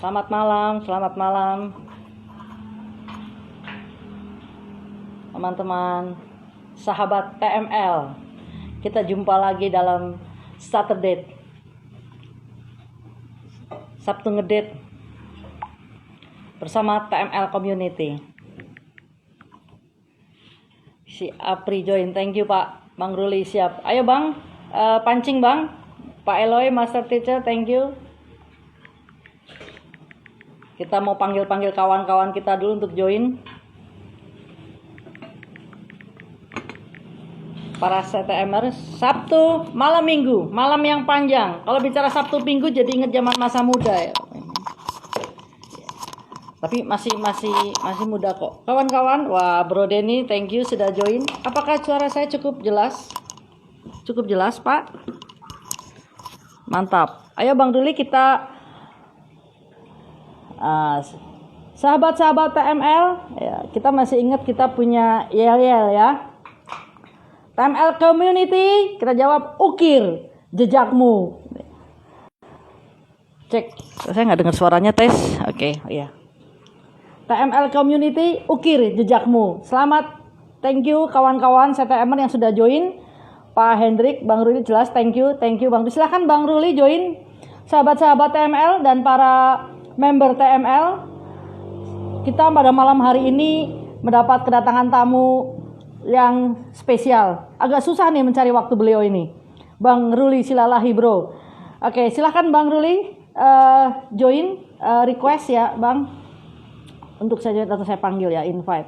Selamat malam teman-teman, sahabat TML. Kita jumpa lagi dalam Saturday, Sabtu ngedate bersama TML Community. Si Apri join, thank you Pak. Bang Ruli siap. Ayo Bang, pancing Bang. Pak Eloy, Master Teacher, thank you. Kita mau panggil-panggil kawan-kawan kita dulu untuk join. Para CTMer, Sabtu malam Minggu, malam yang panjang. Kalau bicara Sabtu Minggu jadi inget zaman masa muda ya. Tapi masih muda kok. Kawan-kawan, wah Bro Denny, thank you sudah join. Apakah suara saya cukup jelas? Cukup jelas, Pak? Mantap. Ayo Bang Ruli kita sahabat-sahabat TML, ya, kita masih ingat kita punya yel-yel ya. TML Community, kita jawab ukir jejakmu. Cek, saya nggak dengar suaranya tes. Oke, iya. TML Community, ukir jejakmu. Selamat, thank you kawan-kawan CTMer yang sudah join. Pak Hendrik, Bang Ruli jelas, thank you Bang Ruli. Silahkan Bang Ruli join. Sahabat-sahabat TML dan para member TML, kita pada malam hari ini mendapat kedatangan tamu yang spesial. Agak susah nih mencari waktu beliau ini. Bang Ruli Silalahi bro. Oke, silahkan Bang Ruli join, request ya Bang. Untuk saya join atau saya panggil ya, invite.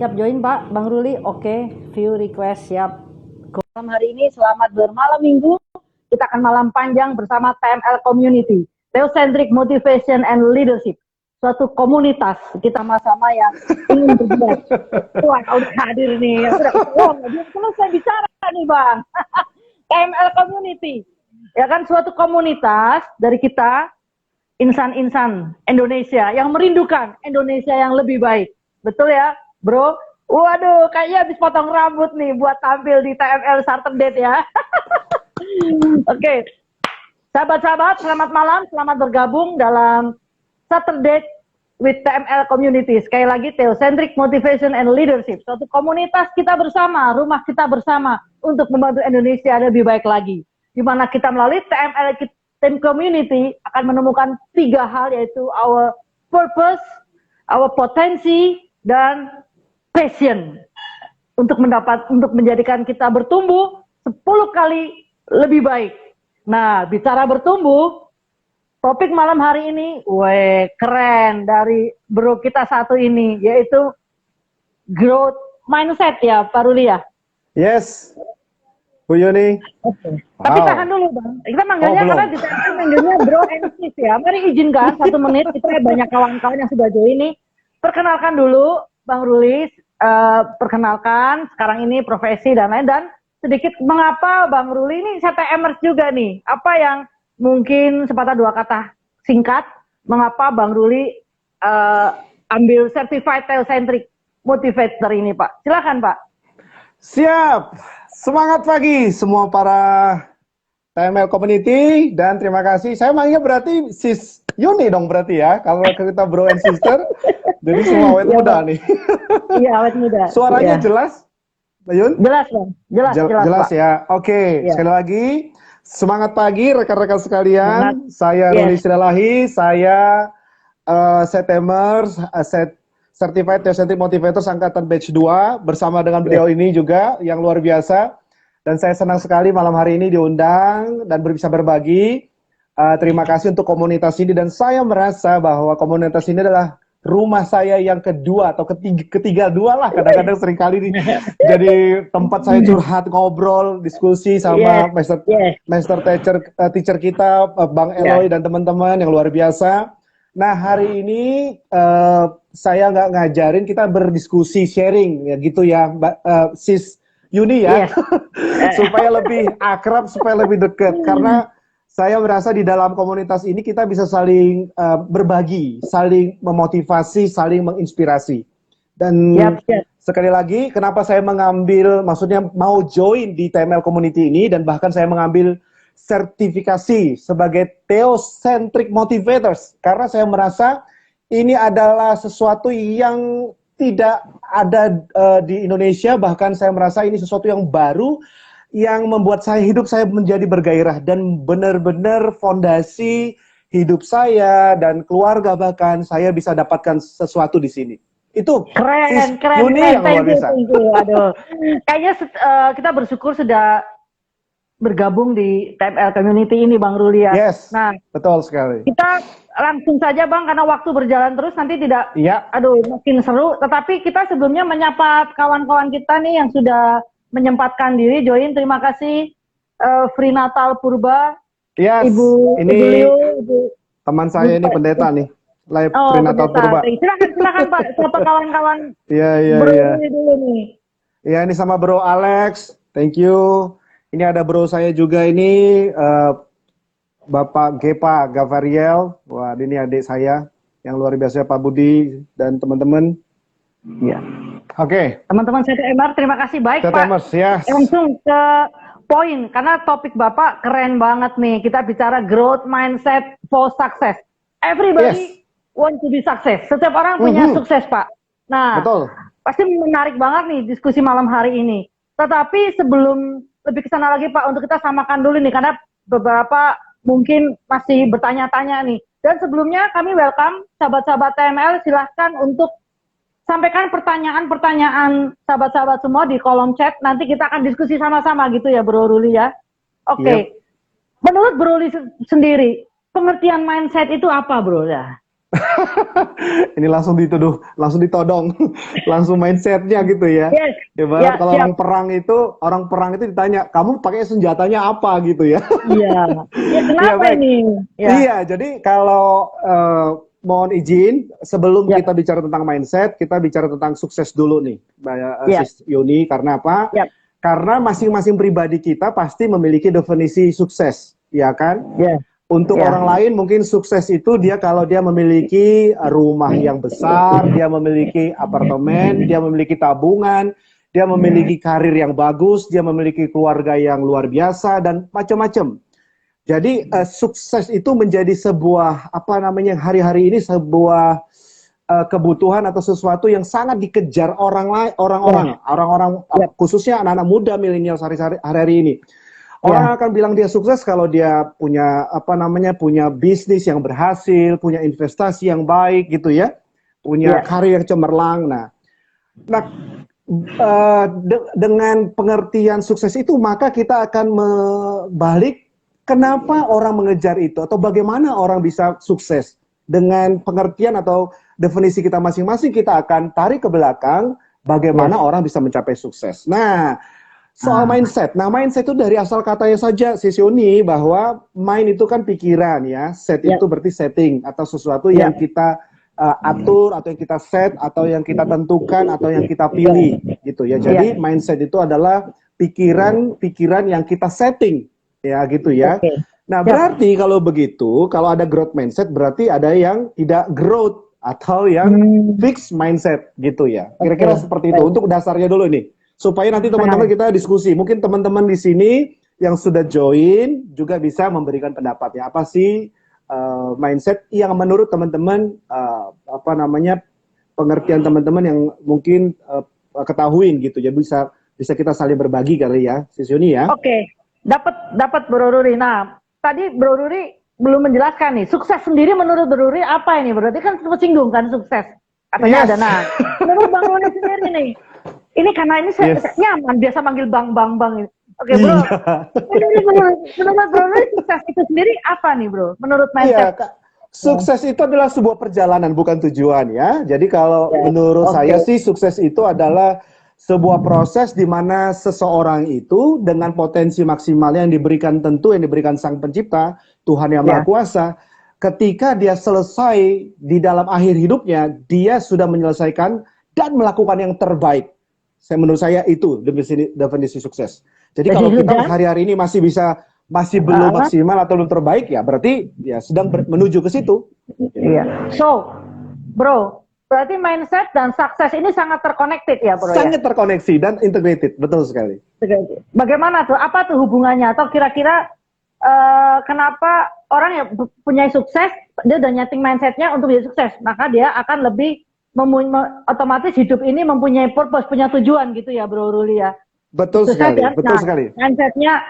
Siap join Pak, Bang Ruli. Oke, view request siap. Malam hari ini selamat bermalam minggu. Kita akan malam panjang bersama TML Community, Theocentric Motivation and Leadership. Suatu komunitas kita sama-sama yang ingin berbuat. Wah, udah hadir nih. Sudah belum selesai bicara nih Bang. TML Community. Ya kan, suatu komunitas dari kita insan-insan Indonesia yang merindukan Indonesia yang lebih baik. Betul ya, Bro? Waduh, kayaknya habis potong rambut nih buat tampil di TML Saturday ya. Oke, sahabat-sahabat, selamat malam, selamat bergabung dalam Saturday with TML Community. Sekali lagi, Theocentric Motivation and Leadership, suatu komunitas kita bersama, rumah kita bersama untuk membantu Indonesia lebih baik lagi. Di mana kita melalui TML Team Community akan menemukan 3 hal, yaitu our purpose, our potensi, dan passion untuk menjadikan kita bertumbuh 10 kali lebih baik. Nah, bicara bertumbuh, topik malam hari ini, keren dari bro kita satu ini, yaitu growth mindset ya, Pak Ruli ya? Yes, Bu Yuni. Okay. Tapi tahan dulu Bang, kita manggilnya karena di TML manggilnya bro and sis ya. Mari izinkan 1 menit, kita banyak kawan-kawan yang sudah join nih. Perkenalkan dulu Bang Ruli, perkenalkan sekarang ini profesi dan lain, dan sedikit mengapa Bang Ruli ini CTMers juga nih. Apa yang mungkin sepatah 2 kata singkat mengapa Bang Ruli ambil Certified Theocentric Motivator ini Pak. Silakan Pak. Siap. Semangat pagi semua para TML Community, dan terima kasih. Saya manggilnya berarti Sis Yuni dong berarti ya, kalau kita bro and sister. Jadi semua awet muda nih. Iya, awet muda. Suaranya jelas, Bayun? Jelas Bang, jelas Pak. Ya. Oke, sekali lagi semangat pagi rekan-rekan sekalian. Saya Ruli Silalahi, saya CTMers, Certified Theocentric Motivator angkatan batch 2 bersama dengan beliau ini juga yang luar biasa. Dan saya senang sekali malam hari ini diundang dan bisa berbagi. Terima kasih untuk komunitas ini, dan saya merasa bahwa komunitas ini adalah rumah saya yang kedua atau ketiga dua lah, kadang-kadang sering kali nih jadi tempat saya curhat, ngobrol, diskusi sama master teacher kita Bang Eloy dan teman-teman yang luar biasa. Nah, hari ini saya nggak ngajarin, kita berdiskusi, sharing ya gitu ya, Sis Yuni ya, supaya lebih akrab, supaya lebih dekat, karena saya merasa di dalam komunitas ini kita bisa saling berbagi, saling memotivasi, saling menginspirasi. Dan sekali lagi, kenapa saya mengambil, maksudnya mau join di TML Community ini, dan bahkan saya mengambil sertifikasi sebagai Theocentric Motivators, karena saya merasa ini adalah sesuatu yang tidak ada di Indonesia, bahkan saya merasa ini sesuatu yang baru, yang membuat hidup saya menjadi bergairah, dan benar-benar fondasi hidup saya dan keluarga, bahkan saya bisa dapatkan sesuatu di sini. Itu Keren. Yuni yang luar biasa. Thank you. Aduh. Kayaknya kita bersyukur sudah bergabung di TML Community ini, Bang Ruli ya. Yes, Nah, betul sekali. kita langsung saja Bang, karena waktu berjalan terus nanti tidak, Iya. aduh makin seru. Tetapi kita sebelumnya menyapa kawan-kawan kita nih yang sudah menyempatkan diri join. Terima kasih Free Natal Purba, Yes, Ibu ini Julio, Ibu. teman saya ini pendeta nih, live Prenatal Purba. Silakan Pak, siapa kawan-kawan Iya. Bro dulu nih. Iya, ini sama Bro Alex, thank you. Ini ada bro saya juga ini, Bapak Gepa Gavariel. Wah, ini adik saya yang luar biasa, Pak Budi dan teman-teman. Iya. Oke. Teman-teman CTMR, terima kasih. Baik Pak, Yes. langsung ke poin, karena topik Bapak keren banget nih. Kita bicara growth mindset for success. Everybody want to be success. Setiap orang punya sukses, Pak. Nah, betul. Pasti menarik banget nih diskusi malam hari ini. Tetapi sebelum lebih ke sana lagi Pak, untuk kita samakan dulu nih, karena beberapa mungkin masih bertanya-tanya nih. Dan sebelumnya kami welcome sahabat-sahabat TML, silahkan untuk sampaikan pertanyaan-pertanyaan sahabat-sahabat semua di kolom chat. Nanti kita akan diskusi sama-sama gitu ya Bro Ruli ya. Oke. Menurut Bro Ruli sendiri, pengertian mindset itu apa Bro? Ya. Ini langsung dituduh, langsung ditodong, langsung mindsetnya gitu ya. Yes. Ibarat kalau orang perang itu ditanya, kamu pakai senjatanya apa gitu ya? Iya. Ya, kenapa ini? Ya. Iya, jadi kalau mohon izin, sebelum kita bicara tentang mindset, kita bicara tentang sukses dulu nih, Sis Yuni. Karena apa? Karena masing-masing pribadi kita pasti memiliki definisi sukses, ya kan? Untuk orang lain mungkin sukses itu dia kalau dia memiliki rumah yang besar, dia memiliki apartemen, dia memiliki tabungan, dia memiliki karir yang bagus, dia memiliki keluarga yang luar biasa dan macam-macam. Jadi sukses itu menjadi sebuah hari-hari ini sebuah kebutuhan atau sesuatu yang sangat dikejar orang-orang, khususnya anak-anak muda milenial hari-hari ini. Orang akan bilang dia sukses kalau dia punya punya bisnis yang berhasil, punya investasi yang baik gitu ya, punya karir yang cemerlang. Nah, dengan pengertian sukses itu maka kita akan membalik kenapa orang mengejar itu atau bagaimana orang bisa sukses. Dengan pengertian atau definisi kita masing-masing kita akan tarik ke belakang bagaimana orang bisa mencapai sukses. Nah, soal mindset. Nah, mindset itu dari asal katanya saja, Sisioni, bahwa mind itu kan pikiran ya. Set itu berarti setting atau sesuatu yang kita atur atau yang kita set atau yang kita tentukan atau yang kita pilih gitu ya. Jadi mindset itu adalah pikiran yang kita setting ya gitu ya. Nah, berarti kalau begitu, kalau ada growth mindset berarti ada yang tidak growth atau yang fixed mindset gitu ya. Kira-kira seperti itu. Untuk dasarnya dulu nih. Supaya nanti teman-teman kita diskusi. Mungkin teman-teman di sini yang sudah join juga bisa memberikan pendapatnya. Apa sih mindset yang menurut teman-teman pengertian teman-teman yang mungkin ketahuin gitu ya, bisa kita saling berbagi kali ya, Sisioni ya. Oke. Dapat Bro Ruri. Nah, tadi Bro Ruri belum menjelaskan nih, sukses sendiri menurut Bro Ruri apa ini? Berarti kan singgung kan sukses. Katanya ada. Nah, menurut Bang Ruri sendiri nih, ini karena ini saya nyaman biasa manggil bang. Oke Bro, menurut Bro Ruri sukses itu sendiri apa nih Bro? Menurut mindset? Sukses itu adalah sebuah perjalanan bukan tujuan ya. Jadi kalau menurut saya sih sukses itu adalah sebuah proses di mana seseorang itu dengan potensi maksimalnya yang diberikan Sang Pencipta, Tuhan Yang Maha Kuasa, ketika dia selesai di dalam akhir hidupnya, dia sudah menyelesaikan dan melakukan yang terbaik. Menurut saya itu definisi sukses. Jadi kalau kita hari-hari ini masih belum maksimal atau belum terbaik ya berarti ya sedang menuju ke situ. Iya. So, Bro, berarti mindset dan sukses ini sangat terconnected ya, Bro? Sangat terkoneksi dan integrated, betul sekali. Bagaimana tuh? Apa tuh hubungannya? Atau kira-kira kenapa orang yang punya sukses, dia udah nyeting mindsetnya untuk dia sukses, maka dia akan lebih otomatis hidup ini mempunyai purpose, punya tujuan gitu ya, Bro Ruli ya? Betul sekali, betul sekali. Mindsetnya,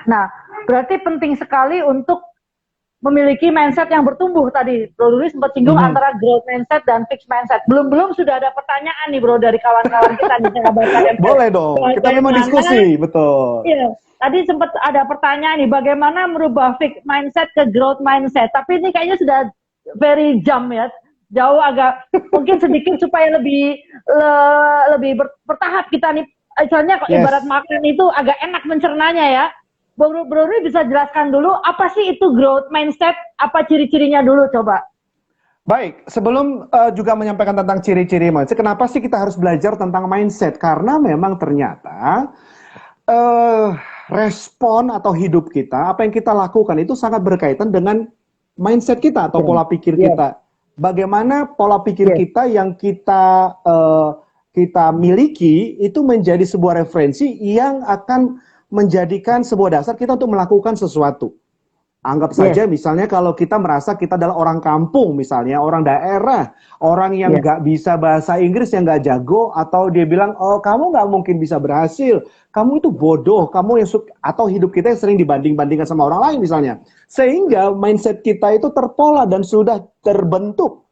berarti penting sekali untuk memiliki mindset yang bertumbuh tadi. Bro Ruli sempat singgung antara growth mindset dan fixed mindset. Belum sudah ada pertanyaan nih, Bro, dari kawan-kawan kita di sahabat. Boleh dong, kita memang diskusi, betul. Iya, tadi sempat ada pertanyaan nih, bagaimana merubah fixed mindset ke growth mindset. Tapi ini kayaknya sudah very jump ya, jauh agak mungkin sedikit supaya lebih bertahap kita nih. Soalnya ibarat makan itu agak enak mencernanya ya. Bro Ruli bisa jelaskan dulu apa sih itu growth mindset, apa ciri-cirinya dulu coba. Baik, sebelum juga menyampaikan tentang ciri-ciri mindset, kenapa sih kita harus belajar tentang mindset? Karena memang ternyata respon atau hidup kita, apa yang kita lakukan itu sangat berkaitan dengan mindset kita atau pola pikir kita. Bagaimana pola pikir kita yang kita miliki itu menjadi sebuah referensi yang akan menjadikan sebuah dasar kita untuk melakukan sesuatu. Anggap saja misalnya kalau kita merasa kita adalah orang kampung misalnya, orang daerah, orang yang nggak bisa bahasa Inggris, yang nggak jago, atau dia bilang, oh kamu nggak mungkin bisa berhasil, kamu itu bodoh, kamu yang atau hidup kita yang sering dibanding-bandingkan sama orang lain misalnya. Sehingga mindset kita itu terpola dan sudah terbentuk,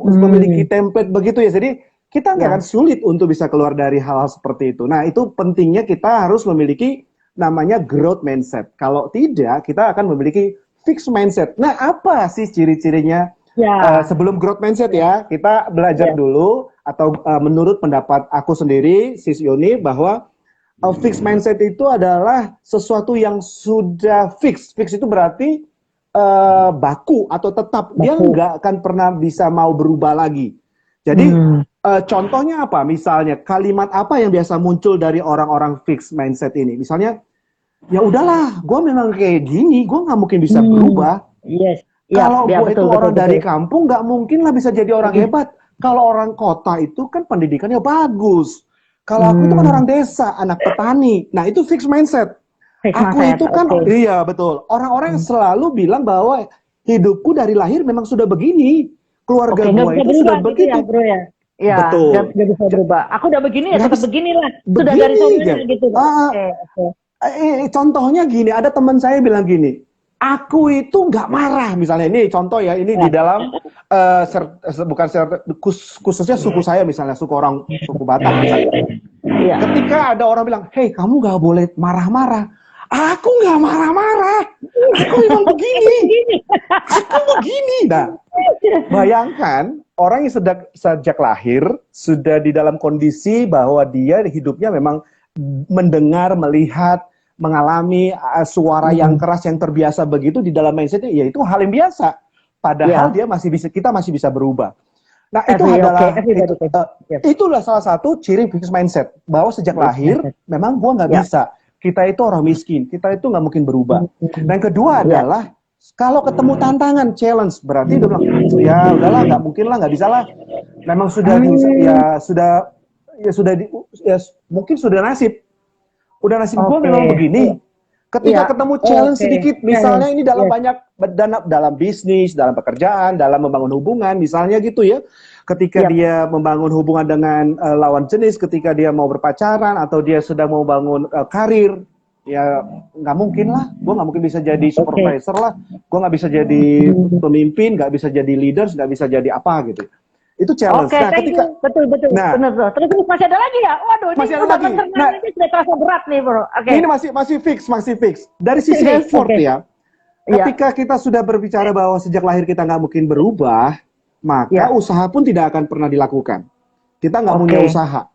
memiliki template begitu ya, jadi kita nggak akan sulit untuk bisa keluar dari hal-hal seperti itu. Nah itu pentingnya kita harus memiliki namanya growth mindset. Kalau tidak, kita akan memiliki fixed mindset. Nah, apa sih ciri-cirinya? Sebelum growth mindset ya, kita belajar dulu, atau menurut pendapat aku sendiri, Sis Yoni, bahwa fixed mindset itu adalah sesuatu yang sudah fix. Fix itu berarti baku atau tetap. Dia nggak akan pernah bisa mau berubah lagi. Jadi, contohnya apa? Misalnya, kalimat apa yang biasa muncul dari orang-orang fixed mindset ini? Misalnya, ya udahlah, gue memang kayak gini, gue nggak mungkin bisa berubah. Kalau gue itu orang dari kampung, nggak mungkin lah bisa jadi orang hebat. Kalau orang kota itu kan pendidikannya bagus. Kalau aku itu kan orang desa, anak petani. Nah itu fixed mindset. Aku itu kan, iya betul. Orang-orang yang selalu bilang bahwa hidupku dari lahir memang sudah begini. Keluarga gue itu sudah begitu. Ya, bro ya. Iya, betul. Gak bisa berubah. Aku udah begini ya, tetap beginilah. Sudah dari sononya gitu. Contohnya gini, ada teman saya bilang gini, aku itu nggak marah, misalnya ini contoh ya, ini di dalam khususnya suku saya misalnya, suku Batak misalnya. Ketika ada orang bilang, hey kamu nggak boleh marah-marah, aku nggak marah-marah, aku memang begini, aku begini. Nah, bayangkan orang yang sejak lahir sudah di dalam kondisi bahwa dia hidupnya memang mendengar, melihat, mengalami suara yang keras, yang terbiasa begitu di dalam mindsetnya, ya itu hal yang biasa. Padahal kita masih bisa berubah. Nah itu itulah salah satu ciri fixed mindset, bahwa sejak lahir memang gua nggak bisa. Kita itu orang miskin, kita itu nggak mungkin berubah. Dan kedua adalah kalau ketemu tantangan, challenge, berarti dia bilang, ya udahlah, nggak mungkin lah, nggak bisa lah. Memang sudah mungkin sudah nasib. Udah nasib gue memang begini. Ketika ketemu challenge sedikit, misalnya ini dalam dalam bisnis, dalam pekerjaan, dalam membangun hubungan, misalnya gitu ya. Ketika dia membangun hubungan dengan lawan jenis, ketika dia mau berpacaran, atau dia sedang mau bangun karir, ya nggak mungkin lah. Gue nggak mungkin bisa jadi supervisor lah. Gue nggak bisa jadi pemimpin, nggak bisa jadi leaders, nggak bisa jadi apa gitu. Itu challenge. Nah, ketika betul. Benar. Terus masih ada lagi ya? Waduh, masih ini ada lagi. Nah, ini sudah terasa berat nih, Bro. Ini masih fix. Dari sisi effort ya. Ketika kita sudah berbicara bahwa sejak lahir kita nggak mungkin berubah, maka usaha pun tidak akan pernah dilakukan. Kita nggak punya usaha.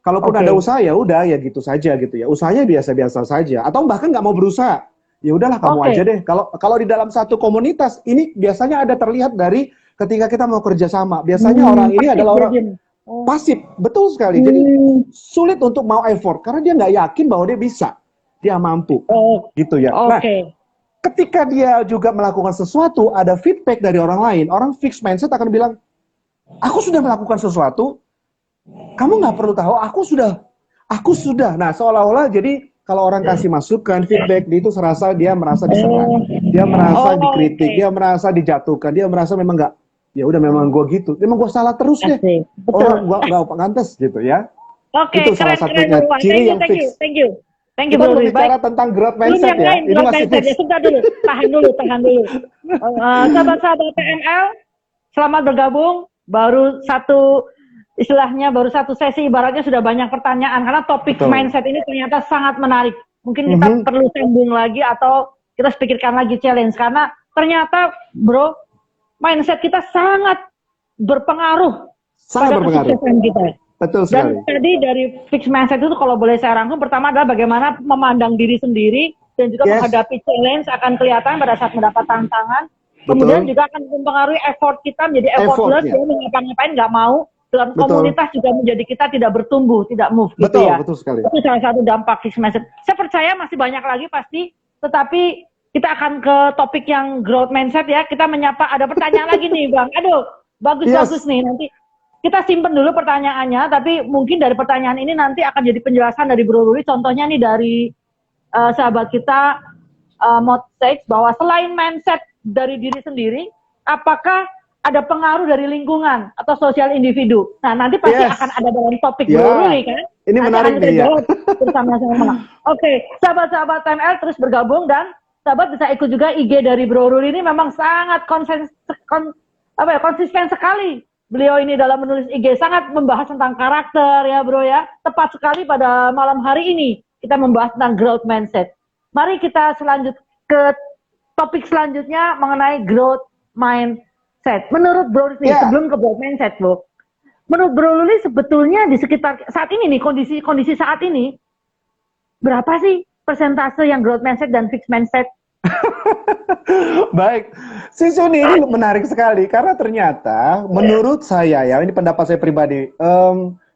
Kalaupun ada usaha ya udah ya gitu saja gitu ya. Usahanya biasa-biasa saja. Atau bahkan nggak mau berusaha. Ya udahlah kamu aja deh. Kalau di dalam satu komunitas ini biasanya ada terlihat dari ketika kita mau kerja sama, biasanya orang ini adalah orang pasif, betul sekali. Jadi sulit untuk mau effort karena dia nggak yakin bahwa dia bisa, dia mampu, gitu ya. Nah, ketika dia juga melakukan sesuatu, ada feedback dari orang lain, orang fixed mindset akan bilang, Aku sudah melakukan sesuatu, kamu nggak perlu tahu, aku sudah. Nah, seolah-olah jadi kalau orang kasih masukan, feedback, dia merasa diserang, dia merasa dikritik, dia merasa dijatuhkan, dia merasa memang nggak, ya udah memang gue gitu, memang gue salah terus deh, orang gue nggak pantas gitu ya. Itu salah satunya ciri yang fix. Thank you. Kita Bro. berbicara tentang growth Belum mindset yang ya. lain, Ini growth masih mindset. fix. Ya, sebentar dulu, tahan dulu. Sahabat-sahabat TML, selamat bergabung. Baru satu sesi, ibaratnya sudah banyak pertanyaan karena topik mindset ini ternyata sangat menarik. Mungkin kita perlu sambung lagi atau kita pikirkan lagi challenge karena ternyata bro, mindset kita sangat berpengaruh pada kesuksesan kita. Betul sekali. Dan tadi dari fixed mindset itu kalau boleh saya rangkum, pertama adalah bagaimana memandang diri sendiri dan juga menghadapi challenge akan kelihatan pada saat mendapat tantangan. Kemudian juga akan mempengaruhi effort kita menjadi effortless, ya, ngapa-ngapain nggak mau. Dalam komunitas juga menjadi kita tidak bertumbuh, tidak move gitu ya. Betul sekali. Itu salah satu dampak fixed mindset. Saya percaya masih banyak lagi pasti, tetapi kita akan ke topik yang growth mindset ya. Kita menyapa, ada pertanyaan lagi nih Bang. Aduh, bagus nih nanti. Kita simpen dulu pertanyaannya, tapi mungkin dari pertanyaan ini nanti akan jadi penjelasan dari Bro Ruli. Contohnya nih dari sahabat kita Motsage, bahwa selain mindset dari diri sendiri, apakah ada pengaruh dari lingkungan atau sosial individu? Nah, nanti pasti akan ada dalam topik Bro Ruli kan? Ini menarik nih ya. Bersama-sama. Oke, sahabat-sahabat TML terus bergabung dan sahabat bisa ikut juga IG dari Bro Ruli ini memang sangat konsisten sekali. Beliau ini dalam menulis IG sangat membahas tentang karakter ya bro ya. Tepat sekali pada malam hari ini kita membahas tentang growth mindset. Mari kita ke topik selanjutnya mengenai growth mindset. Menurut bro ini sebelum ke growth mindset bro, menurut bro Luli sebetulnya di sekitar saat ini nih kondisi saat ini berapa sih persentase yang growth mindset dan fixed mindset? Baik, Sisuni ini menarik sekali karena ternyata menurut saya ya, ini pendapat saya pribadi,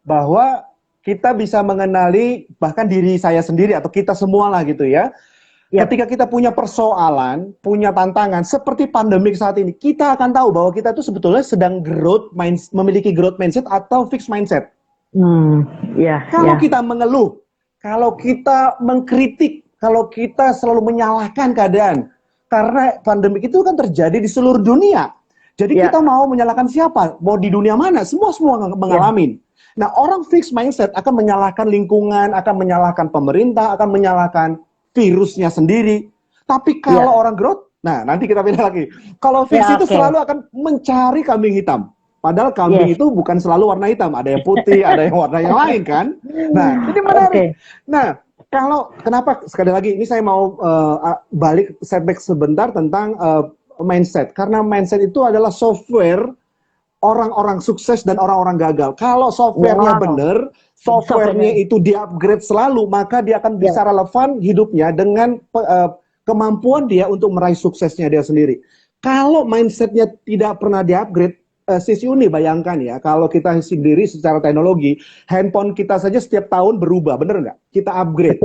bahwa kita bisa mengenali bahkan diri saya sendiri atau kita semua lah gitu ya. Ketika kita punya persoalan, punya tantangan seperti pandemik saat ini, kita akan tahu bahwa kita itu sebetulnya sedang memiliki growth mindset atau fixed mindset. Kalau kita mengeluh, kalau kita mengkritik, kalau kita selalu menyalahkan keadaan, karena pandemik itu kan terjadi di seluruh dunia. Jadi kita mau menyalahkan siapa? Mau di dunia mana? Semua mengalami. Nah, orang fixed mindset akan menyalahkan lingkungan, akan menyalahkan pemerintah, akan menyalahkan virusnya sendiri. Tapi kalau orang growth, nah nanti kita beda lagi. Kalau fixed itu selalu akan mencari kambing hitam. Padahal kambing itu bukan selalu warna hitam. Ada yang putih, ada yang warna yang lain kan. Nah, ini menarik. Nah, kenapa sekali lagi ini saya mau balik setback sebentar tentang mindset, karena mindset itu adalah software orang-orang sukses dan orang-orang gagal. Kalau softwarenya benar, softwarenya itu di-upgrade selalu, maka dia akan bisa relevan hidupnya dengan kemampuan dia untuk meraih suksesnya dia sendiri. Kalau mindsetnya tidak pernah di-upgrade, Sis Yuni bayangkan ya, kalau kita sendiri secara teknologi, handphone kita saja setiap tahun berubah, bener nggak? Kita upgrade.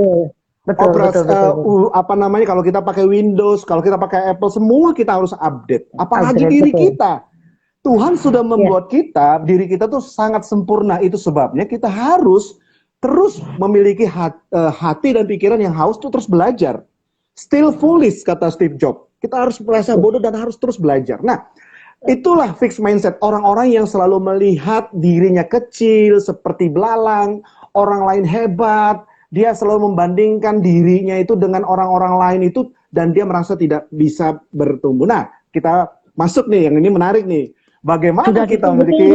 Betul. Apa namanya, kalau kita pakai Windows, kalau kita pakai Apple, semua kita harus update. Apalagi diri kita. Tuhan sudah membuat diri kita tuh sangat sempurna. Itu sebabnya kita harus terus memiliki hati dan pikiran yang haus tuh terus belajar. Still foolish, kata Steve Jobs. Kita harus merasa bodoh dan harus terus belajar. Nah, itulah fixed mindset, orang-orang yang selalu melihat dirinya kecil, seperti belalang, orang lain hebat, dia selalu membandingkan dirinya itu dengan orang-orang lain itu, dan dia merasa tidak bisa bertumbuh. Nah, kita masuk nih, yang ini menarik nih. Bagaimana kita memiliki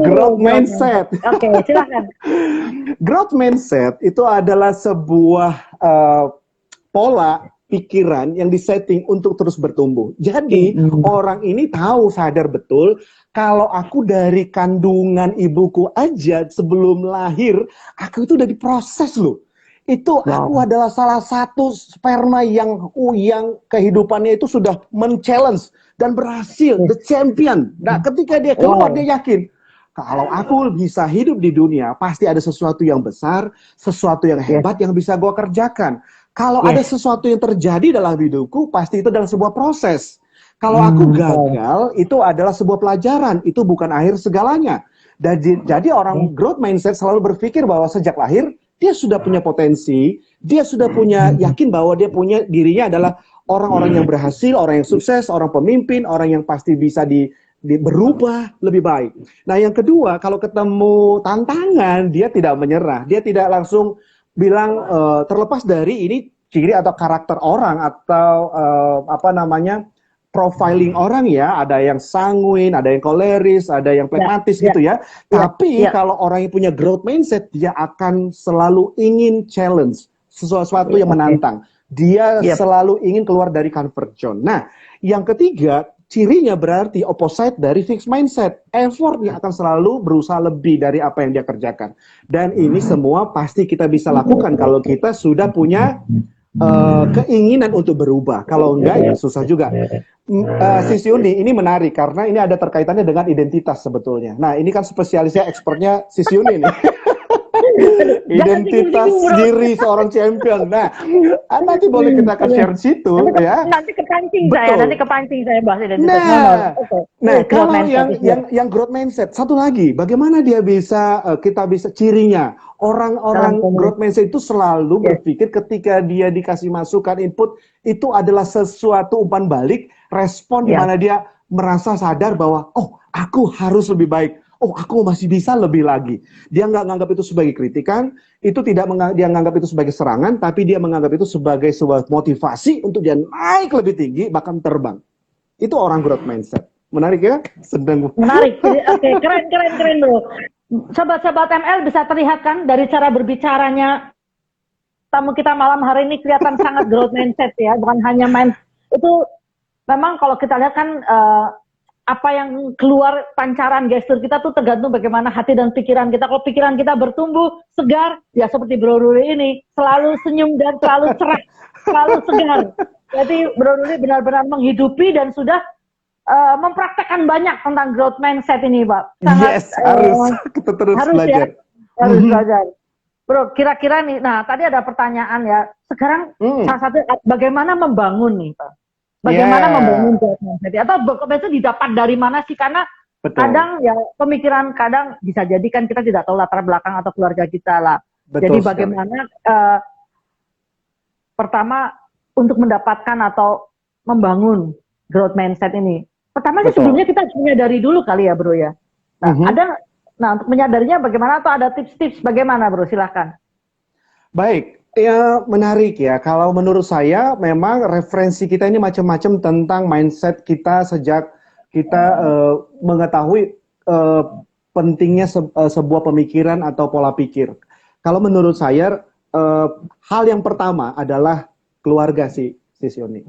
growth mindset. Oke, silakan. Growth mindset itu adalah sebuah pola pikiran yang disetting untuk terus bertumbuh. Jadi orang ini sadar betul kalau aku dari kandungan ibuku aja sebelum lahir, aku itu udah diproses loh. Itu aku adalah salah satu sperma yang kehidupannya itu sudah men-challenge dan berhasil, the champion. Nah, ketika dia keluar dia yakin kalau aku bisa hidup di dunia, pasti ada sesuatu yang besar, sesuatu yang hebat yang bisa gue kerjakan. Kalau ada sesuatu yang terjadi dalam hidupku, pasti itu dalam sebuah proses. Kalau aku gagal, itu adalah sebuah pelajaran, itu bukan akhir segalanya. Dan jadi orang growth mindset selalu berpikir bahwa sejak lahir, dia sudah punya potensi, dia sudah punya yakin bahwa dia punya dirinya adalah orang-orang yang berhasil, orang yang sukses, orang pemimpin, orang yang pasti bisa berubah lebih baik. Nah yang kedua, kalau ketemu tantangan, dia tidak menyerah, dia tidak langsung bilang terlepas dari ini ciri atau karakter orang atau apa namanya, profiling orang ya, ada yang sanguin, ada yang koleris, ada yang pragmatis gitu ya. Tapi kalau orang yang punya growth mindset, dia akan selalu ingin challenge sesuatu yang menantang. Dia selalu ingin keluar dari comfort zone. Nah, yang ketiga, cirinya berarti opposite dari fixed mindset. Effortnya akan selalu berusaha lebih dari apa yang dia kerjakan. Dan ini semua pasti kita bisa lakukan kalau kita sudah punya keinginan untuk berubah. Kalau enggak ya susah juga. Sis Yuni, ini menarik karena ini ada terkaitannya dengan identitas sebetulnya. Nah, ini kan spesialisnya, expertnya Sis Yuni nih. Identitas diri seorang champion. Nah, nanti boleh kita akan share di situ ya. Nanti kepancing saya bahas identitas. Nah, kalau yang growth mindset, satu lagi, bagaimana dia bisa kita bisa cirinya. Orang-orang growth mindset itu selalu berpikir ketika dia dikasih masukan input itu adalah sesuatu umpan balik, respon di mana dia merasa sadar bahwa oh, aku harus lebih baik. Oh, aku masih bisa lebih lagi. Dia nggak menganggap itu sebagai kritikan, itu tidak dia menganggap itu sebagai serangan, tapi dia menganggap itu sebagai sebuah motivasi untuk dia naik lebih tinggi, bahkan terbang. Itu orang growth mindset. Menarik ya? Menarik. Oke, keren bro. Sobat-sobat ML bisa terlihat kan dari cara berbicaranya tamu kita malam hari ini kelihatan sangat growth mindset ya, bukan hanya itu memang kalau kita lihat kan apa yang keluar pancaran gestur kita tuh tergantung bagaimana hati dan pikiran kita. Kalau pikiran kita bertumbuh segar, ya seperti Bro Ruli ini selalu senyum dan selalu cerah, selalu segar. Jadi Bro Ruli benar-benar menghidupi dan sudah mempraktekkan banyak tentang growth mindset ini, Pak. Sangat, harus kita terus belajar. Ya, harus belajar. Bro, kira-kira nih, nah tadi ada pertanyaan ya. Sekarang salah satu bagaimana membangun nih, Pak? Bagaimana membangun growth mindset? Atau growth mindset didapat dari mana sih? Karena kadang ya pemikiran kadang bisa jadi kan kita tidak tahu latar belakang atau keluarga kita lah. Jadi bagaimana pertama untuk mendapatkan atau membangun growth mindset ini? Pertama sih sebelumnya kita harus menyadari dulu kali ya, Bro ya. Nah, untuk menyadarinya bagaimana atau ada tips-tips bagaimana, Bro? Silahkan. Baik, ya menarik ya. Kalau menurut saya memang referensi kita ini macam-macam tentang mindset kita sejak kita mengetahui pentingnya sebuah pemikiran atau pola pikir. Kalau menurut saya hal yang pertama adalah keluarga sih, Yoni.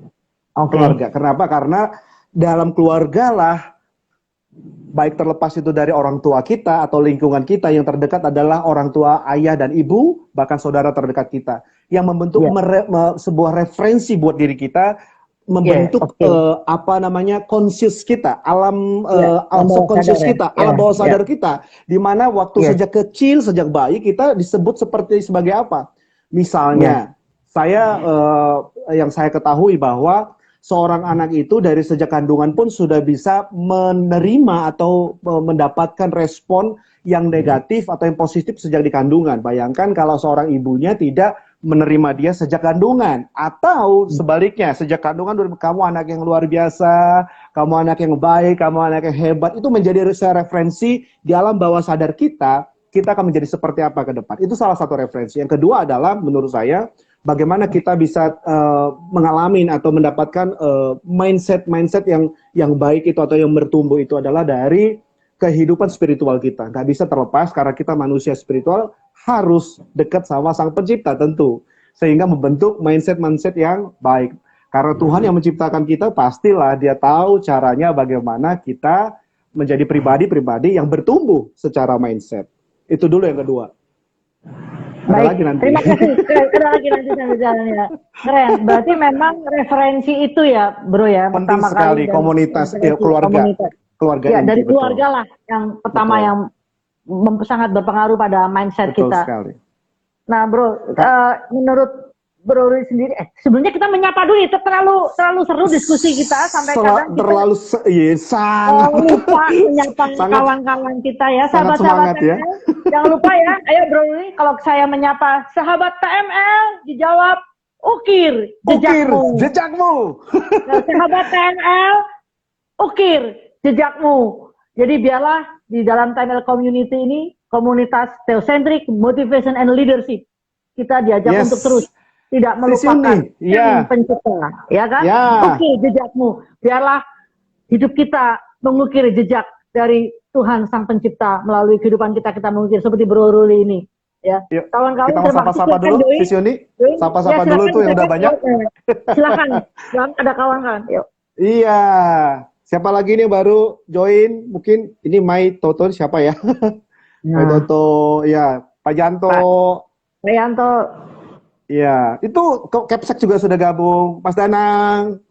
Keluarga. Kenapa? Karena dalam keluarga lah, baik terlepas itu dari orang tua kita atau lingkungan kita, yang terdekat adalah orang tua, ayah dan ibu, bahkan saudara terdekat kita, yang membentuk sebuah referensi buat diri kita, membentuk apa namanya conscious kita, alam subconscious kita, alam bawah sadar kita, di mana waktu sejak kecil, sejak bayi kita disebut sebagai apa? Misalnya, yang saya ketahui bahwa seorang anak itu dari sejak kandungan pun sudah bisa menerima atau mendapatkan respon yang negatif atau yang positif sejak di kandungan. Bayangkan kalau seorang ibunya tidak menerima dia sejak kandungan, atau sebaliknya, sejak kandungan kamu anak yang luar biasa, kamu anak yang baik, kamu anak yang hebat, itu menjadi referensi di alam bawah sadar kita akan menjadi seperti apa ke depan. Itu salah satu referensi. Yang kedua adalah menurut saya, bagaimana kita bisa mengalami atau mendapatkan mindset yang baik itu atau yang bertumbuh itu adalah dari kehidupan spiritual kita. Nggak bisa terlepas karena kita manusia spiritual harus dekat sama Sang Pencipta tentu, sehingga membentuk mindset yang baik. Karena Tuhan yang menciptakan kita, pastilah Dia tahu caranya bagaimana kita menjadi pribadi-pribadi yang bertumbuh secara mindset. Itu dulu yang kedua. Baik, terima kasih. Ada lagi nanti sambil jalan ya. Keren. Berarti memang referensi itu ya, Bro ya. Penting pertama sekali kali komunitas, keluarga ya, dari betul. Keluarga lah yang pertama yang sangat berpengaruh pada mindset betul kita. Sekali. Nah, Bro, menurut Bro Ruli sendiri. Sebenarnya kita menyapa dulu, itu terlalu seru diskusi kita sampai kadang kita terlalu sangat lupa menyapa sangat kawan-kawan kita ya, sangat sahabat-sahabat semangat ya. TML. Jangan lupa ya, ayo Bro Ruli, kalau saya menyapa sahabat TML, dijawab ukir jejakmu. Nah, sahabat TML, ukir jejakmu. Jadi biarlah di dalam TML community ini, komunitas Theocentric Motivation and Leadership, kita diajak untuk terus tidak melupakan pencipta, ya kan? Oke, jejakmu. Biarlah hidup kita mengukir jejak dari Tuhan Sang Pencipta melalui kehidupan kita mengukir seperti Bro Ruli ini. Ya, kawan-kawan kita sapa-sapa dulu, Visioni. Sapa-sapa dulu tuh yang udah banyak. Silakan, ada kawan-kawan. Yuk. Iya. Siapa lagi nih baru join? Mungkin ini Mai Toto siapa ya? Mai Toto, ya. Pak Janto. Pak Yanto. Iya, itu Capsek juga sudah gabung, Mas Danang.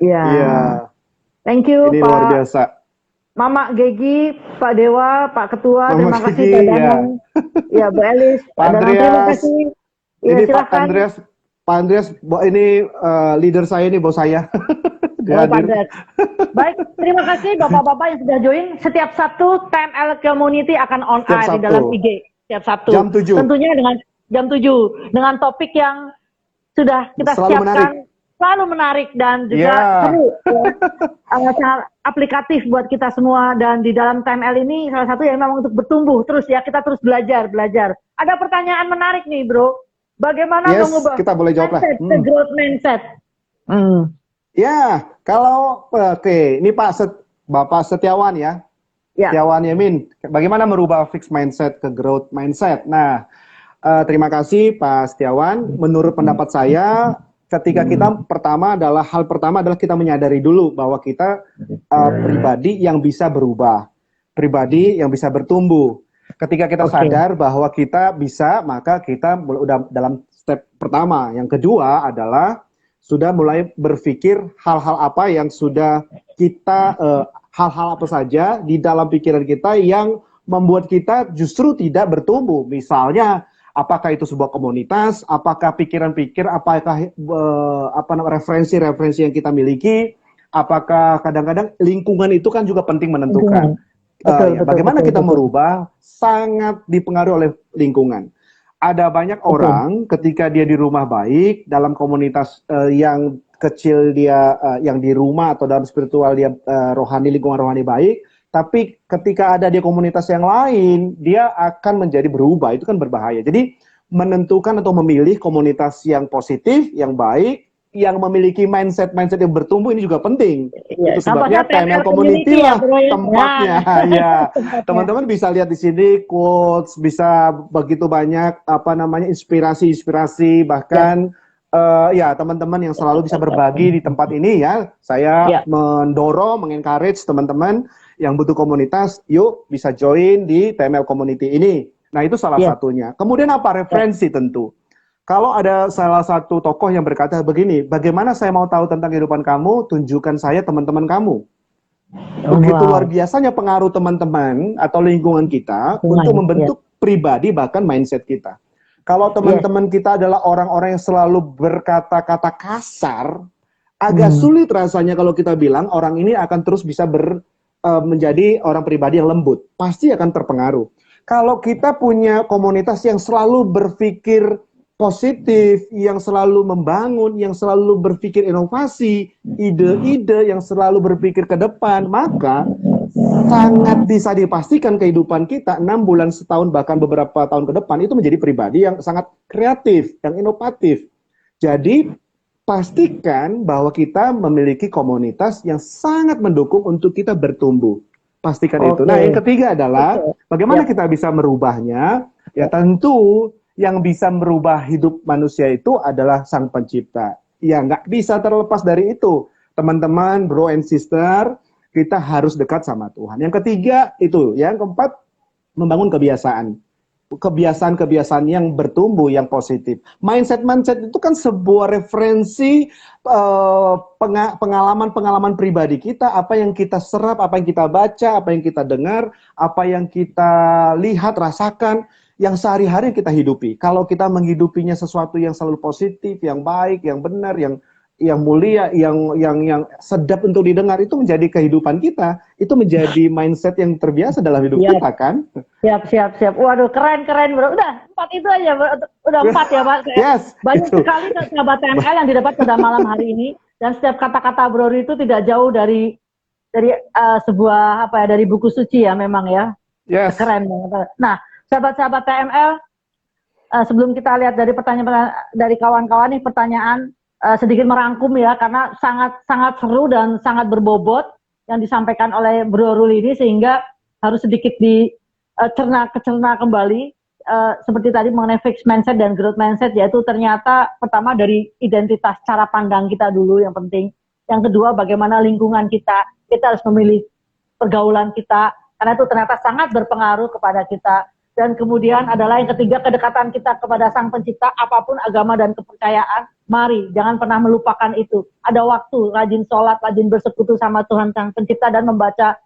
Iya. Iya. Thank you, ini Pak. Luar biasa. Mama Gegi, Pak Dewa, Pak Ketua, Mama terima kasih Gegi, Pak Danang. Ya, Bu Elis, Pak Danang, terima kasih. Ya, ini silakan. Pak Andreas, ini leader saya nih, bos saya. Pak Andreas. Baik, terima kasih Bapak-Bapak yang sudah join. Setiap Sabtu, TML Community akan on air di dalam IG. Setiap Sabtu. Jam 7. Tentunya dengan jam 7 dengan topik yang sudah kita selalu siapkan, menarik. selalu menarik dan juga seru, ya. Sangat aplikatif buat kita semua. Dan di dalam TML ini salah satu yang memang untuk bertumbuh terus ya, kita terus belajar. Ada pertanyaan menarik nih, Bro. Bagaimana mengubah kita boleh jawab mindset, ke growth mindset? Ya, kalau ini Bapak Setiawan ya. Setiawan Yamin, bagaimana merubah fixed mindset ke growth mindset? Nah, terima kasih Pak Setiawan. Menurut pendapat saya, ketika hal pertama adalah kita menyadari dulu bahwa kita pribadi yang bisa berubah, pribadi yang bisa bertumbuh. Ketika kita sadar bahwa kita bisa, maka kita udah dalam step pertama. Yang kedua adalah sudah mulai berpikir hal-hal apa yang sudah kita hal-hal apa saja di dalam pikiran kita yang membuat kita justru tidak bertumbuh. Misalnya, apakah itu sebuah komunitas, apakah pikiran-pikir, apakah referensi-referensi yang kita miliki, apakah kadang-kadang lingkungan itu kan juga penting menentukan. Bagaimana kita merubah sangat dipengaruhi oleh lingkungan. Ada banyak orang ketika dia di rumah baik, dalam komunitas yang kecil dia yang di rumah atau dalam spiritual dia lingkungan rohani baik, tapi ketika ada di komunitas yang lain, dia akan menjadi berubah. Itu kan berbahaya. Jadi menentukan atau memilih komunitas yang positif, yang baik, yang memiliki mindset yang bertumbuh ini juga penting. Itu sebabnya TML Community lah tempatnya. Ya, teman-teman bisa lihat di sini quotes, bisa begitu banyak inspirasi, bahkan teman-teman yang selalu bisa berbagi di tempat ini ya. Saya mendorong, mengencourage teman-teman yang butuh komunitas, yuk bisa join di TML Community ini. Nah, itu salah satunya. Kemudian apa? Referensi tentu. Kalau ada salah satu tokoh yang berkata begini, bagaimana saya mau tahu tentang kehidupan kamu, tunjukkan saya teman-teman kamu. Begitu luar biasanya pengaruh teman-teman atau lingkungan kita untuk membentuk pribadi bahkan mindset kita. Kalau teman-teman kita adalah orang-orang yang selalu berkata-kata kasar, agak sulit rasanya kalau kita bilang orang ini akan terus bisa menjadi orang pribadi yang lembut. Pasti akan terpengaruh. Kalau kita punya komunitas yang selalu berpikir positif, yang selalu membangun, yang selalu berpikir inovasi, ide-ide, yang selalu berpikir ke depan, maka sangat bisa dipastikan kehidupan kita 6 bulan, setahun, bahkan beberapa tahun ke depan itu menjadi pribadi yang sangat kreatif, yang inovatif. Jadi pastikan bahwa kita memiliki komunitas yang sangat mendukung untuk kita bertumbuh. Pastikan itu. Nah, yang ketiga adalah bagaimana kita bisa merubahnya? Ya tentu yang bisa merubah hidup manusia itu adalah Sang Pencipta. Ya, nggak bisa terlepas dari itu. Teman-teman, bro and sister, kita harus dekat sama Tuhan. Yang ketiga itu. Yang keempat, membangun kebiasaan. Kebiasaan-kebiasaan yang bertumbuh, yang positif. Mindset itu kan sebuah referensi pengalaman-pengalaman pribadi kita, apa yang kita serap, apa yang kita baca, apa yang kita dengar, apa yang kita lihat, rasakan. yang sehari-hari kita hidupi. Kalau kita menghidupinya sesuatu yang selalu positif, yang baik, yang benar, yang mulia, yang sedap untuk didengar, itu menjadi kehidupan kita, itu menjadi mindset yang terbiasa dalam hidup Siap. kita kan. Siap. Waduh, keren bro. Udah 4 itu aja, bro. Udah 4 ya Pak. Yes, Banyak itu. sekali sahabat TML yang didapat pada malam hari ini, dan setiap kata-kata Bro itu tidak jauh dari sebuah apa ya, dari buku suci ya memang ya. Yes. Keren banget. Nah, sahabat-sahabat TML, sebelum kita lihat dari pertanyaan dari kawan-kawan nih, pertanyaan sedikit merangkum ya, karena sangat seru dan sangat berbobot yang disampaikan oleh Bro Ruli ini, sehingga harus sedikit dicerna kembali, seperti tadi mengenai fixed mindset dan growth mindset, yaitu ternyata pertama dari identitas cara pandang kita dulu yang penting, yang kedua bagaimana lingkungan kita harus memilih pergaulan kita, karena itu ternyata sangat berpengaruh kepada kita. Dan kemudian adalah yang ketiga, kedekatan kita kepada Sang Pencipta, apapun agama dan kepercayaan, mari jangan pernah melupakan itu. Ada waktu, rajin sholat, rajin bersekutu sama Tuhan Sang Pencipta, dan membaca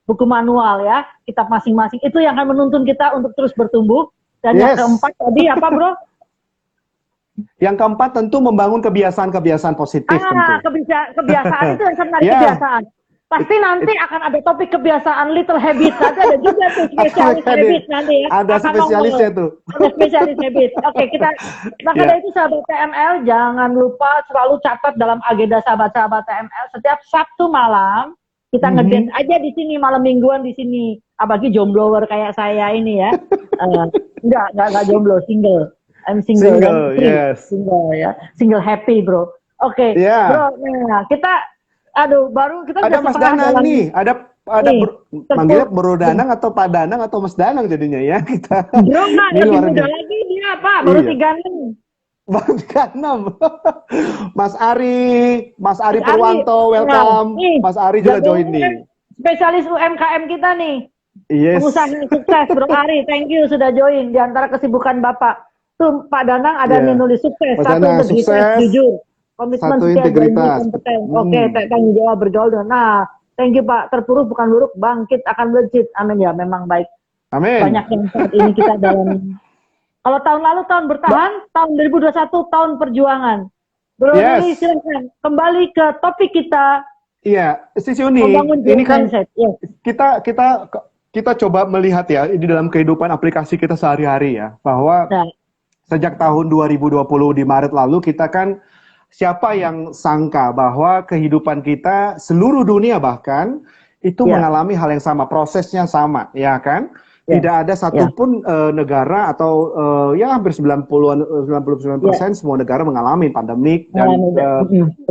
buku manual ya, kitab masing-masing. Itu yang akan menuntun kita untuk terus bertumbuh. Dan yang keempat tadi apa bro? Yang keempat tentu membangun kebiasaan-kebiasaan positif tentu. Kebiasaan itu yang menarik kebiasaan. Pasti nanti akan ada topik kebiasaan little habit. Nanti ada juga tuh spesialis habit nanti ya. Ada spesialisnya tuh. Ada spesialis habit. Oke, maka dari itu sahabat TML, jangan lupa selalu catat dalam agenda sahabat-sahabat TML. Setiap Sabtu malam kita ngedance aja di sini, malam mingguan di sini. Apalagi jomblower kayak saya ini ya. Enggak jomblo, single. I'm single. Yes. Single ya. Single happy, bro. Oke, bro. Nah, baru kita ada Mas Danang nih, ada manggilnya Bro Danang atau Pak Danang atau Mas Danang jadinya ya kita. Bro nggak lebih muda lagi dia apa? Baru 36. Baru 36. Mas Ari Purwanto, welcome. Mas Ari juga join nih. Spesialis UMKM kita nih. Yes. Pengusaha sukses, Bro Ari, thank you sudah join. Di antara kesibukan Bapak, tuh Pak Danang ada nih nulis sukses. Satu integritas, jujur. Komitmen, integritas. Oke, tanggung jawab bergaul. Nah, thank you Pak. Terpuruk bukan buruk, bangkit akan melejit. Amin ya, memang baik. Amin. Banyak yang saat ini kita dalam. Kalau tahun lalu tahun bertahan, tahun 2021 tahun perjuangan. Bro Ruli, silakan kembali ke topik kita. Iya, Sis Yuni, ini kan kita coba melihat ya, ini dalam kehidupan aplikasi kita sehari-hari ya, bahwa sejak tahun 2020 di Maret lalu kita kan, siapa yang sangka bahwa kehidupan kita, seluruh dunia bahkan, itu mengalami hal yang sama, prosesnya sama, ya kan? Tidak ada satupun negara atau ya hampir 99% semua negara mengalami pandemik dan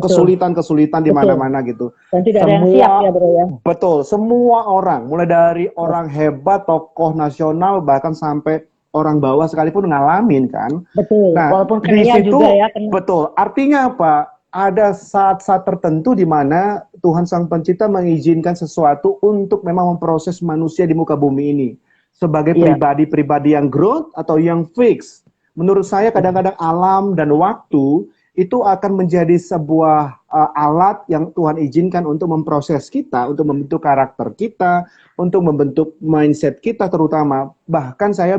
kesulitan-kesulitan di mana-mana gitu. Dan tidak ada yang siap ya bro ya. Betul, semua orang, mulai dari orang hebat, tokoh nasional, bahkan sampai orang bawah sekalipun ngalamin kan. Betul, nah, walaupun kaya juga ya. Betul, artinya apa? Ada saat-saat tertentu di mana Tuhan Sang Pencipta mengizinkan sesuatu untuk memang memproses manusia di muka bumi ini. Sebagai pribadi-pribadi yang growth atau yang fix. Menurut saya kadang-kadang alam dan waktu itu akan menjadi sebuah alat yang Tuhan izinkan untuk memproses kita, untuk membentuk karakter kita, untuk membentuk mindset kita terutama. Bahkan saya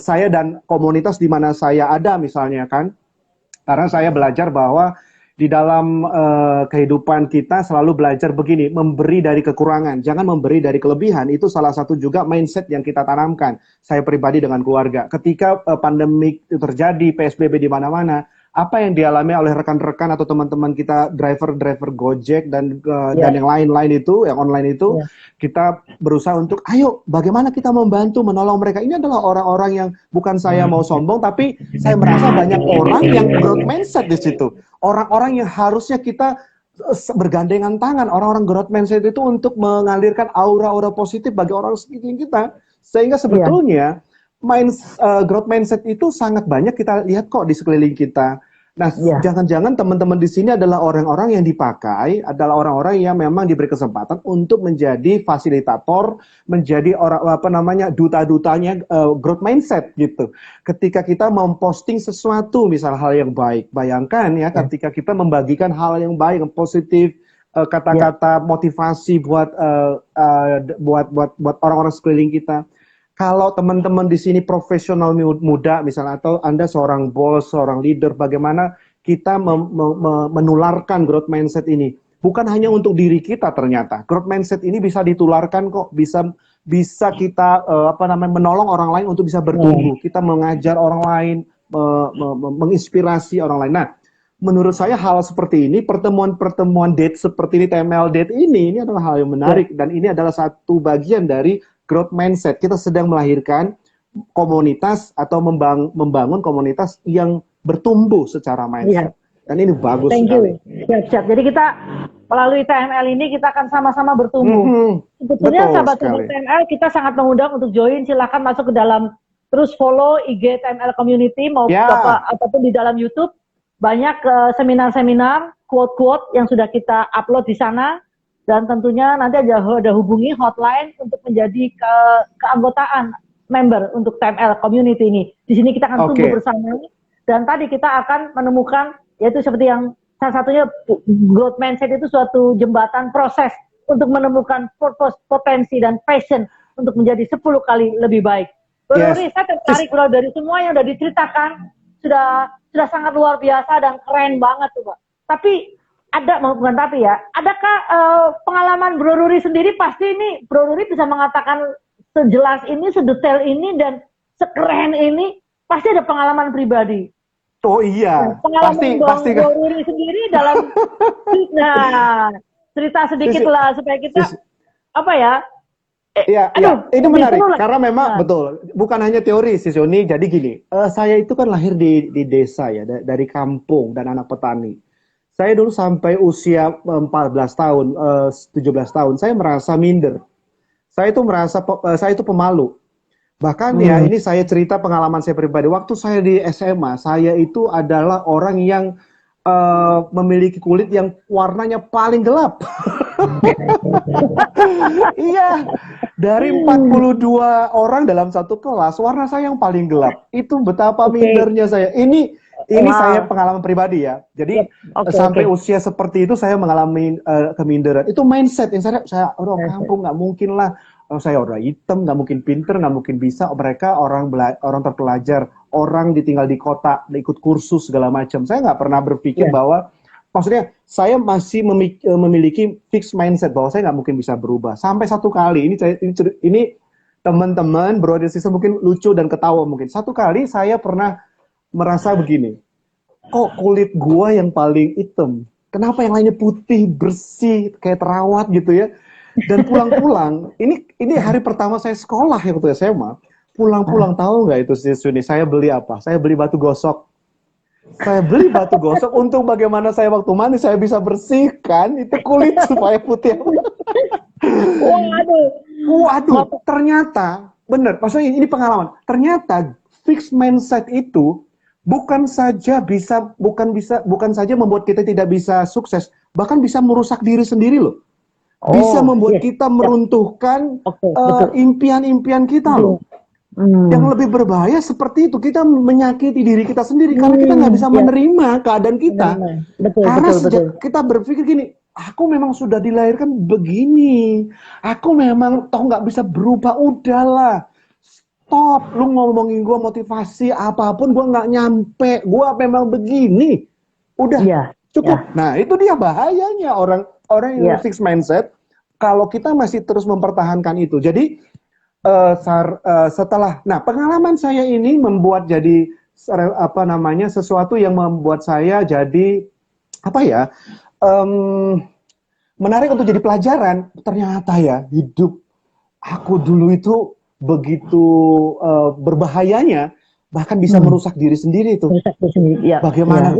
saya dan komunitas di mana saya ada misalnya kan, karena saya belajar bahwa di dalam kehidupan kita selalu belajar begini, memberi dari kekurangan, jangan memberi dari kelebihan. Itu salah satu juga mindset yang kita tanamkan. Saya pribadi dengan keluarga. Ketika pandemik itu terjadi, PSBB di mana-mana, apa yang dialami oleh rekan-rekan atau teman-teman kita, driver Gojek dan yang lain-lain itu, yang online itu, kita berusaha untuk, ayo bagaimana kita membantu, menolong mereka. Ini adalah orang-orang yang bukan saya mau sombong, tapi saya merasa banyak orang yang growth mindset di situ. Orang-orang yang harusnya kita bergandengan tangan, orang-orang growth mindset itu untuk mengalirkan aura-aura positif bagi orang sekeliling kita. Sehingga sebetulnya growth mindset itu sangat banyak kita lihat kok di sekeliling kita. Nah, jangan-jangan teman-teman di sini adalah orang-orang yang dipakai, adalah orang-orang yang memang diberi kesempatan untuk menjadi fasilitator, menjadi duta-dutanya growth mindset gitu. Ketika kita memposting sesuatu, misal hal yang baik, bayangkan ya, ketika kita membagikan hal yang baik, yang positif, kata-kata motivasi buat orang-orang sekeliling kita. kalau teman-teman di sini profesional muda misalnya, atau Anda seorang bos, seorang leader, bagaimana kita menularkan growth mindset ini? Bukan hanya untuk diri kita ternyata. Growth mindset ini bisa ditularkan kok, bisa kita menolong orang lain untuk bisa bertumbuh. Kita mengajar orang lain, menginspirasi orang lain. Nah, menurut saya hal seperti ini, pertemuan-pertemuan date seperti ini, TML date ini adalah hal yang menarik, dan ini adalah satu bagian dari growth mindset. Kita sedang melahirkan komunitas atau membangun komunitas yang bertumbuh secara mindset. Dan ini bagus sekali. Siap-siap. Jadi kita melalui TML ini kita akan sama-sama bertumbuh. Sebetulnya sahabat-sahabat TML kita sangat mengundang untuk join. Silakan masuk ke dalam, terus follow IG TML Community maupun ataupun di dalam YouTube. Banyak seminar-seminar, quote-quote yang sudah kita upload di sana. Dan tentunya nanti ada hubungi hotline untuk menjadi keanggotaan member untuk TML Community ini. Di sini kita akan tumbuh bersama. Dan tadi kita akan menemukan, yaitu seperti yang salah satunya growth mindset itu suatu jembatan proses untuk menemukan purpose, potensi, dan passion untuk menjadi 10 kali lebih baik. Saya tertarik dari semua yang sudah diceritakan, sudah sangat luar biasa dan keren banget tuh Pak. Tapi bukan tapi ya, adakah pengalaman Bro Ruri sendiri? Pasti ini Bro Ruri bisa mengatakan sejelas ini, sedetail ini, dan sekeren ini, pasti ada pengalaman pribadi. Oh iya, pengalaman pasti Bro Ruri sendiri dalam cerita sedikit lah supaya kita Iya, ini menarik karena memang betul, bukan hanya teori sih Joni. Jadi gini, saya itu kan lahir di desa ya, dari kampung dan anak petani. Saya dulu sampai usia 14 tahun, 17 tahun, saya merasa minder. Saya itu pemalu. Bahkan ya, ini saya cerita pengalaman saya pribadi. Waktu saya di SMA, saya itu adalah orang yang memiliki kulit yang warnanya paling gelap. Iya, dari 42 orang dalam satu kelas, warna saya yang paling gelap. Itu betapa mindernya saya. Ini saya pengalaman pribadi ya. Jadi sampai usia seperti itu saya mengalami keminderan. Itu mindset yang saya orang kampung, nggak mungkin lah. Saya orang hitam, nggak mungkin pinter, nggak mungkin bisa. Mereka orang terpelajar, orang ditinggal di kota, ikut kursus segala macam. Saya nggak pernah berpikir bahwa, maksudnya saya masih memiliki fixed mindset bahwa saya nggak mungkin bisa berubah. Sampai satu kali, ini teman-teman, bro dan sister mungkin lucu dan ketawa mungkin. Satu kali saya pernah merasa begini, kok kulit gua yang paling hitam? Kenapa yang lainnya putih, bersih, kayak terawat gitu ya? Dan pulang-pulang, ini hari pertama saya sekolah ya waktu SMA. Pulang-pulang tahu nggak itu Suni? Saya beli apa? Saya beli batu gosok. Saya beli batu gosok untuk bagaimana saya waktu mandi saya bisa bersihkan itu kulit supaya putih. Waduh, ternyata bener. Maksudnya ini pengalaman. Ternyata fixed mindset itu bukan saja membuat kita tidak bisa sukses, bahkan bisa merusak diri sendiri loh. Bisa membuat kita meruntuhkan impian-impian kita loh. Yang lebih berbahaya seperti itu, kita menyakiti diri kita sendiri karena kita nggak bisa menerima keadaan kita. Karena sejak kita berpikir gini, aku memang sudah dilahirkan begini, aku memang toh nggak bisa berubah, udahlah. Stop, lu ngomongin gue motivasi apapun, gue nggak nyampe, gue memang begini. Udah, cukup. Nah, itu dia bahayanya orang yang fixed mindset, kalau kita masih terus mempertahankan itu. Jadi, pengalaman saya ini membuat jadi, sesuatu yang membuat saya jadi, menarik untuk jadi pelajaran. Ternyata ya, hidup aku dulu itu begitu berbahayanya, bahkan bisa merusak diri sendiri itu. Bagaimana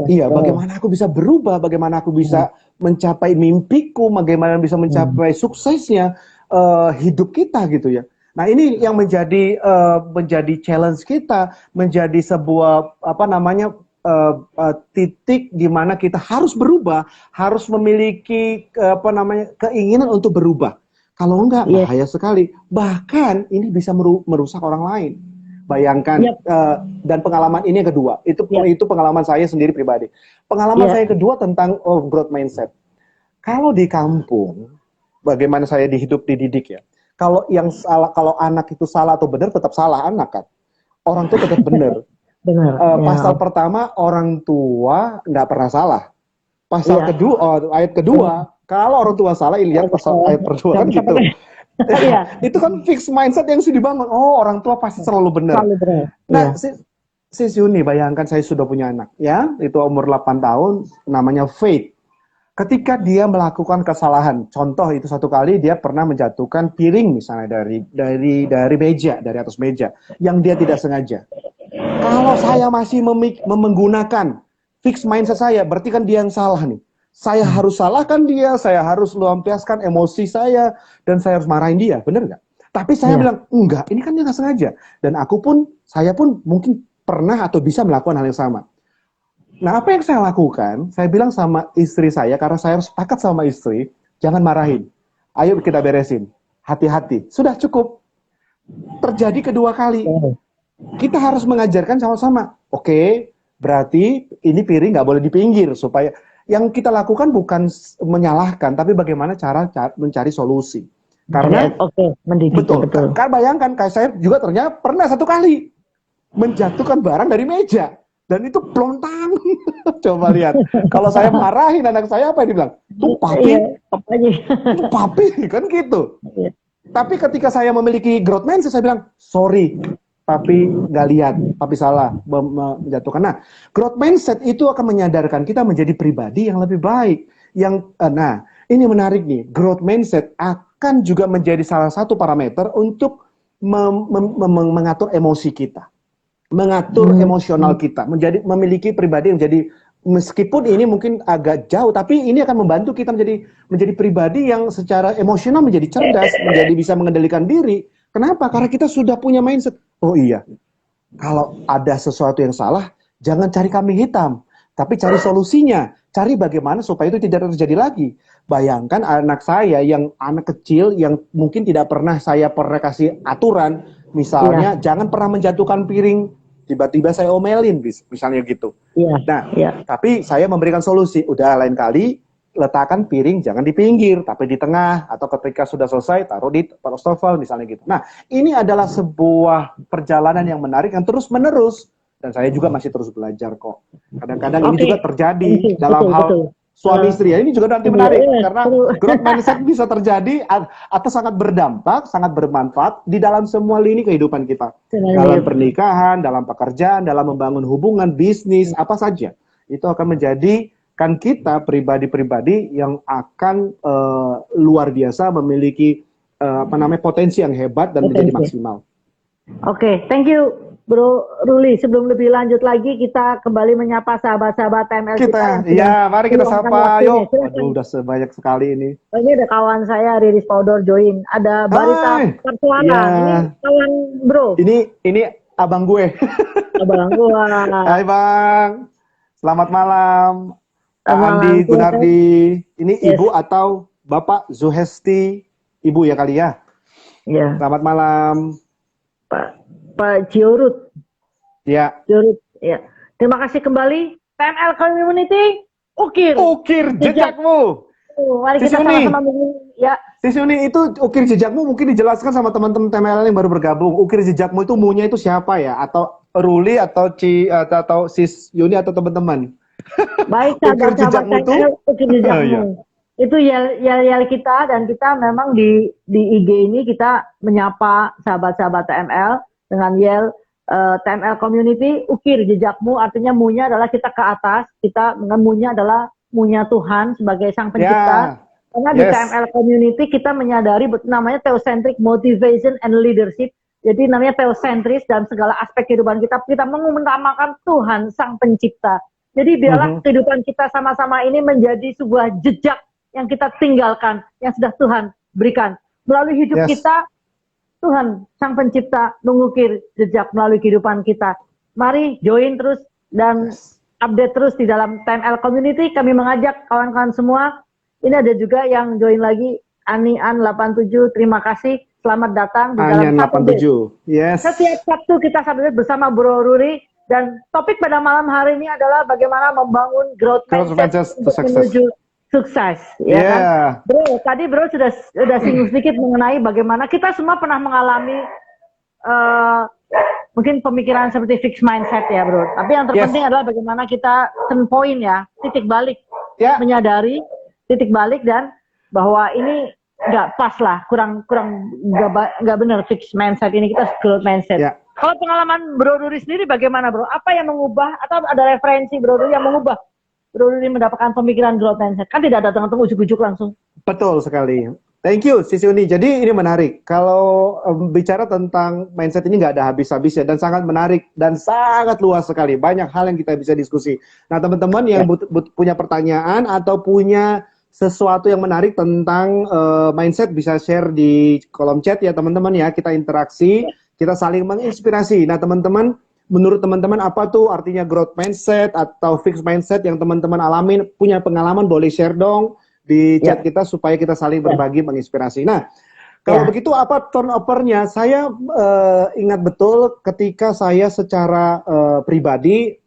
aku bisa berubah, bagaimana aku bisa mencapai mimpiku, bagaimana bisa mencapai suksesnya hidup kita gitu ya. Nah, ini yang menjadi challenge kita, menjadi sebuah titik di mana kita harus berubah, harus memiliki keinginan untuk berubah. Kalau enggak, bahaya sekali. Bahkan ini bisa merusak orang lain. Bayangkan, dan pengalaman ini yang kedua. Itu pengalaman saya sendiri pribadi. Pengalaman saya kedua tentang growth mindset. Kalau di kampung, bagaimana saya dididik ya. kalau yang salah, kalau anak itu salah atau benar tetap salah anak kan. Orang tua tetap benar. Benar. Pasal pertama orang tua nggak pernah salah. Pasal Iya. kedua, ayat kedua, kalau orang tua salah, lihat pasal ayat kedua kan gitu. Iya. Itu kan fix mindset yang sudah dibangun. Oh, orang tua pasti selalu benar. Selalu benar. Nah, Iya. Sis Yuni, bayangkan saya sudah punya anak, ya, itu umur 8 tahun, namanya Faith. Ketika dia melakukan kesalahan, contoh itu satu kali dia pernah menjatuhkan piring misalnya dari meja, dari atas meja, yang dia tidak sengaja. Kalau saya masih menggunakan fix mindset saya, berarti kan dia yang salah nih. Saya harus salahkan dia, saya harus melampiaskan emosi saya, dan saya harus marahin dia, bener nggak? Tapi saya bilang, enggak, ini kan dia nggak sengaja. Dan saya pun mungkin pernah atau bisa melakukan hal yang sama. Nah, apa yang saya lakukan? Saya bilang sama istri saya, karena saya harus sepakat sama istri, jangan marahin. Ayo kita beresin. Hati-hati. Sudah cukup. Terjadi kedua kali. Kita harus mengajarkan sama-sama. Oke, berarti ini piring nggak boleh di pinggir. Supaya yang kita lakukan bukan menyalahkan, tapi bagaimana cara mencari solusi. Karena, betul. Karena bayangkan, kayak saya juga ternyata pernah satu kali menjatuhkan barang dari meja. Dan itu pelontang. Coba lihat. Kalau saya marahin anak saya, apa yang dibilang? Tuh papi. Tuh papi. Kan gitu. Tapi ketika saya memiliki growth mindset, saya bilang, sorry, papi nggak lihat. Papi salah menjatuhkan. Nah, growth mindset itu akan menyadarkan kita menjadi pribadi yang lebih baik. Nah, ini menarik nih. Growth mindset akan juga menjadi salah satu parameter untuk mengatur emosi kita. Mengatur emosional kita, memiliki pribadi yang jadi, meskipun ini mungkin agak jauh, tapi ini akan membantu kita menjadi pribadi yang secara emosional menjadi cerdas, menjadi bisa mengendalikan diri. Kenapa? Karena kita sudah punya mindset. Oh iya, kalau ada sesuatu yang salah, jangan cari kambing hitam, tapi cari solusinya. Cari bagaimana supaya itu tidak terjadi lagi. Bayangkan anak saya yang anak kecil yang mungkin tidak pernah saya pernah kasih aturan, misalnya jangan pernah menjatuhkan piring. Tiba-tiba saya omelin, misalnya gitu. Tapi saya memberikan solusi. Udah, lain kali letakkan piring jangan di pinggir, tapi di tengah. Atau ketika sudah selesai, taruh di wastafel, misalnya gitu. Nah, ini adalah sebuah perjalanan yang menarik, yang terus-menerus. Dan saya juga masih terus belajar kok. Kadang-kadang ini juga terjadi dalam hal suami istri. Ini juga nanti menarik, karena growth mindset bisa terjadi atau sangat berdampak, sangat bermanfaat di dalam semua lini kehidupan kita. Dalam pernikahan, dalam pekerjaan, dalam membangun hubungan, bisnis, apa saja. Itu akan menjadikan kita pribadi-pribadi yang akan luar biasa memiliki potensi yang hebat dan menjadi maksimal. Oke, thank you Bro Ruli. Sebelum lebih lanjut lagi, kita kembali menyapa sahabat-sahabat TML kita. Iya, mari kita sapa. Yuk. Aduh, udah sebanyak sekali ini. Ini ada kawan saya, Riris Powder join. Ada Barita Persuara. Ini kawan Bro. Ini abang gue. Abang gue. Hai Bang. Selamat malam. Andi Gunardi. Ini Ibu atau Bapak Zuhesti. Ibu ya kali ya? Iya. Selamat malam. Pak Jiorut. Ya. Jiorut, ya. Terima kasih kembali. TML Community, ukir. Ukir jejakmu. Mari kita sama-sama ya. Sis Yuni, itu ukir jejakmu mungkin dijelaskan sama teman-teman TML yang baru bergabung. Ukir jejakmu itu munya itu siapa ya? Atau Ruli atau atau Sis Yuni atau teman-teman? Baik, ukir jejakmu itu. Ukir jejakmu. Itu yel kita, dan kita memang di IG ini kita menyapa sahabat-sahabat TML dengan yel TML Community, ukir jejakmu, artinya munya adalah kita ke atas, kita dengan munya adalah munya Tuhan sebagai Sang Pencipta. Karena di TML Community kita menyadari namanya theocentric motivation and leadership. Jadi namanya theocentris dalam segala aspek kehidupan kita. Kita mengutamakan Tuhan Sang Pencipta. Jadi biarlah kehidupan kita sama-sama ini menjadi sebuah jejak yang kita tinggalkan, yang sudah Tuhan berikan. Melalui hidup kita, Tuhan Sang Pencipta mengukir jejak melalui kehidupan kita. Mari join terus dan update terus di dalam TML Community. Kami mengajak kawan-kawan semua. Ini ada juga yang join lagi, Anian 87. Terima kasih. Selamat datang di dalam Anian 87. Yes. Setiap Sabtu kita update bersama Bro Ruri. Dan topik pada malam hari ini adalah bagaimana membangun growth mindset untuk menuju sukses, ya kan? Yeah. Bro, tadi Bro sudah singgung sedikit mengenai bagaimana kita semua pernah mengalami mungkin pemikiran seperti fixed mindset ya Bro. Tapi yang terpenting adalah bagaimana kita turn point ya, titik balik, menyadari titik balik dan bahwa ini nggak pas lah, kurang nggak benar fixed mindset ini, kita growth mindset. Yeah. Kalau pengalaman Bro Ruri sendiri bagaimana Bro? Apa yang mengubah atau ada referensi Bro Ruri yang mengubah Bro Ruri mendapatkan pemikiran growth mindset? Kan tidak datang ujuk-ujuk langsung. Betul sekali. Thank you, Sisi Uni. Jadi ini menarik. Kalau bicara tentang mindset ini nggak ada habis-habisnya dan sangat menarik dan sangat luas sekali. Banyak hal yang kita bisa diskusi. Nah, teman-teman yang punya pertanyaan atau punya sesuatu yang menarik tentang mindset bisa share di kolom chat ya teman-teman ya. Kita interaksi, kita saling menginspirasi. Nah, teman-teman, menurut teman-teman apa tuh artinya growth mindset atau fixed mindset yang teman-teman alamin? Punya pengalaman boleh share dong di chat kita supaya kita saling berbagi menginspirasi. Nah, kalau begitu apa turnovernya? Saya ingat betul ketika saya secara pribadi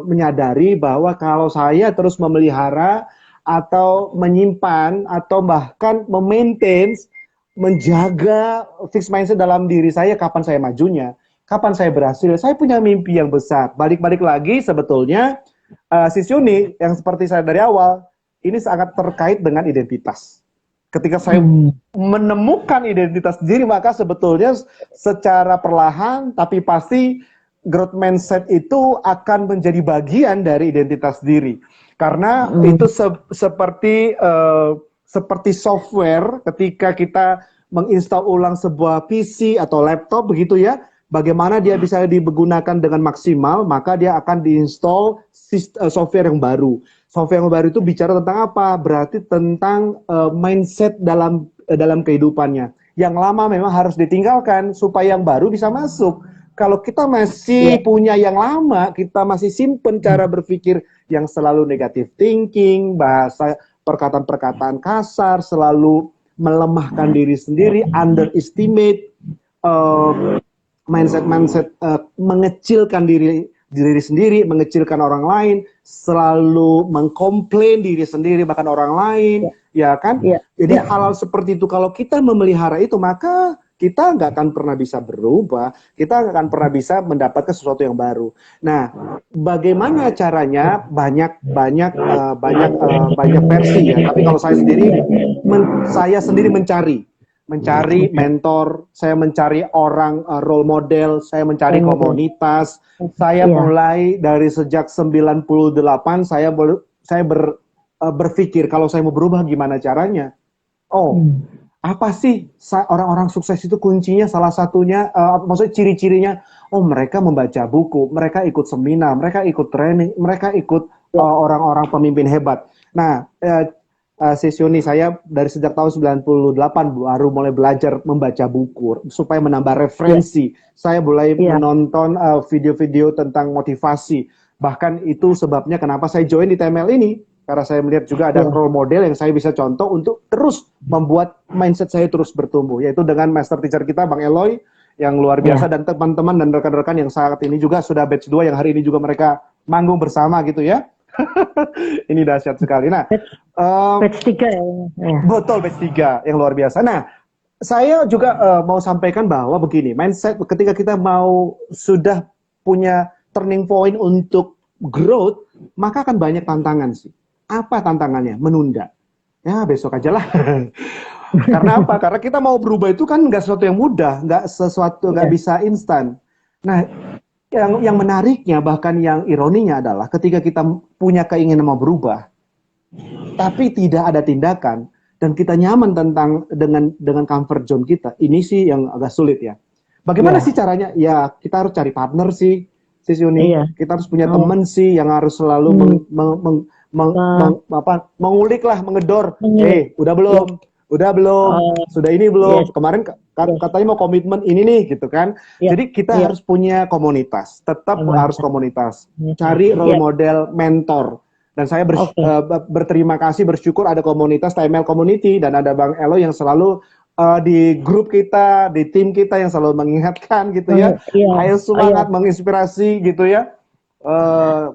menyadari bahwa kalau saya terus memelihara atau menyimpan atau bahkan memaintain, menjaga fixed mindset dalam diri saya, kapan saya majunya, kapan saya berhasil, saya punya mimpi yang besar. Balik-balik lagi sebetulnya Sis Yuni yang seperti saya dari awal, ini sangat terkait dengan identitas. Ketika saya menemukan identitas diri, maka sebetulnya secara perlahan tapi pasti growth mindset itu akan menjadi bagian dari identitas diri. Karena itu seperti software ketika kita menginstal ulang sebuah PC atau laptop begitu ya, bagaimana dia bisa digunakan dengan maksimal, maka dia akan diinstal software yang baru. Software yang baru itu bicara tentang apa? Berarti tentang mindset dalam kehidupannya. Yang lama memang harus ditinggalkan supaya yang baru bisa masuk. Kalau kita masih punya yang lama, kita masih simpen cara berpikir yang selalu negative thinking, bahasa perkataan-perkataan kasar, selalu melemahkan diri sendiri, underestimate, mindset mengecilkan diri sendiri, mengecilkan orang lain, selalu mengkomplain diri sendiri bahkan orang lain, ya kan? Jadi hal-hal seperti itu kalau kita memelihara itu, maka kita nggak akan pernah bisa berubah, kita nggak akan pernah bisa mendapatkan sesuatu yang baru. Nah, bagaimana caranya? Banyak versi ya. Tapi kalau saya sendiri mencari mentor, saya mencari orang role model, saya mencari komunitas. Saya mulai dari sejak 98 saya berpikir kalau saya mau berubah gimana caranya. Apa sih orang-orang sukses itu kuncinya salah satunya, maksudnya ciri-cirinya, mereka membaca buku, mereka ikut seminar, mereka ikut training, mereka ikut orang-orang pemimpin hebat. Nah, Sis Yuni, saya dari sejak tahun 98 baru mulai belajar membaca buku supaya menambah referensi. Saya mulai menonton video-video tentang motivasi. Bahkan itu sebabnya kenapa saya join di TML ini. Karena saya melihat juga ada role model yang saya bisa contoh untuk terus membuat mindset saya terus bertumbuh. Yaitu dengan master teacher kita, Bang Eloy, yang luar biasa. Dan teman-teman dan rekan-rekan yang saat ini juga sudah batch 2, yang hari ini juga mereka manggung bersama gitu ya. Ini dahsyat sekali. Nah, batch 3 ya. Betul, batch 3 yang luar biasa. Nah, saya juga mau sampaikan bahwa begini, mindset ketika kita sudah punya turning point untuk growth, maka akan banyak tantangan sih. Apa tantangannya? Menunda. Ya, besok aja lah. Karena apa? Karena kita mau berubah itu kan nggak sesuatu yang mudah, nggak bisa instan. Nah, yang menariknya, bahkan yang ironinya adalah ketika kita punya keinginan mau berubah, tapi tidak ada tindakan dan kita nyaman dengan comfort zone kita, ini sih yang agak sulit ya. Bagaimana sih caranya? Ya kita harus cari partner sih, Sis Yuni. Kita harus punya teman sih yang harus selalu mengulik lah, mengedor. Udah belum? Udah belum? Sudah ini belum? Kemarin katanya mau komitmen ini nih, gitu kan? Jadi kita harus punya komunitas, tetap harus komunitas. Cari role model, mentor. Dan saya berterima kasih, bersyukur ada komunitas TML Community dan ada Bang Elo yang selalu di grup kita, di tim kita yang selalu mengingatkan gitu ya. Ayo semangat, menginspirasi gitu ya.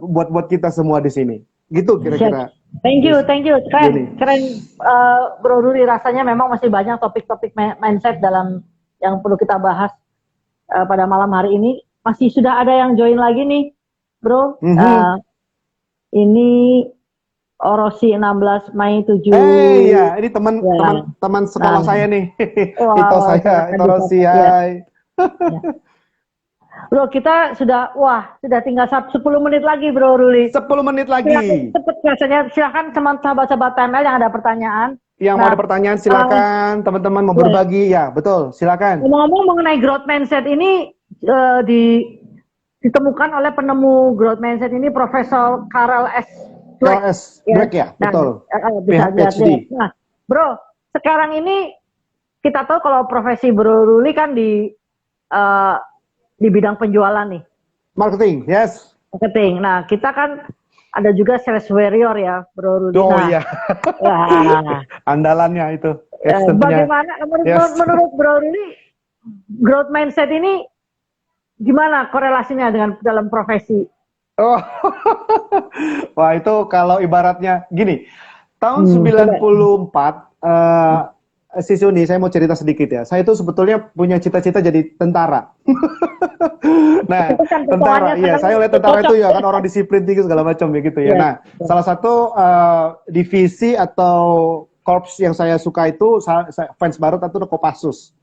Buat kita semua di sini. Gitu kira-kira. Thank you. Joni. Keren, Bro Ruli. Rasanya memang masih banyak topik-topik mindset dalam yang perlu kita bahas pada malam hari ini. Masih sudah ada yang join lagi nih, Bro. Ini Orosi 16 Mei 7. Ya, ini teman sekolah saya nih. Wow, itu Orosi. Hai. Ya. Bro, kita sudah tinggal 10 menit lagi, Bro Ruli. 10 menit lagi. Cepet rasanya. Silakan teman sahabat-sahabat TML yang ada pertanyaan. Yang mau ada pertanyaan silakan, teman-teman mau berbagi ya, betul, silakan. Ngomong mengenai growth mindset ini ditemukan oleh penemu growth mindset ini Profesor Karel S. Dweck ya, betul. Bisa PhD. Nah, Bro, sekarang ini kita tahu kalau profesi Bro Ruli kan di bidang penjualan nih. Marketing, yes. Marketing. Nah, kita kan ada juga sales warrior ya, Bro Ruli. Iya. Andalannya itu. Bagaimana menurut Bro Ruli growth mindset ini gimana korelasinya dengan dalam profesi? Wah, itu kalau ibaratnya gini. Tahun 94 Sis Yuni, saya mau cerita sedikit ya. Saya itu sebetulnya punya cita-cita jadi tentara. Nah, tentara, iya. Saya oleh tentara itu ya kan orang disiplin tinggi segala macam begitu ya. Nah, salah satu divisi atau korps yang saya suka itu, saya fans banget itu Kopassus.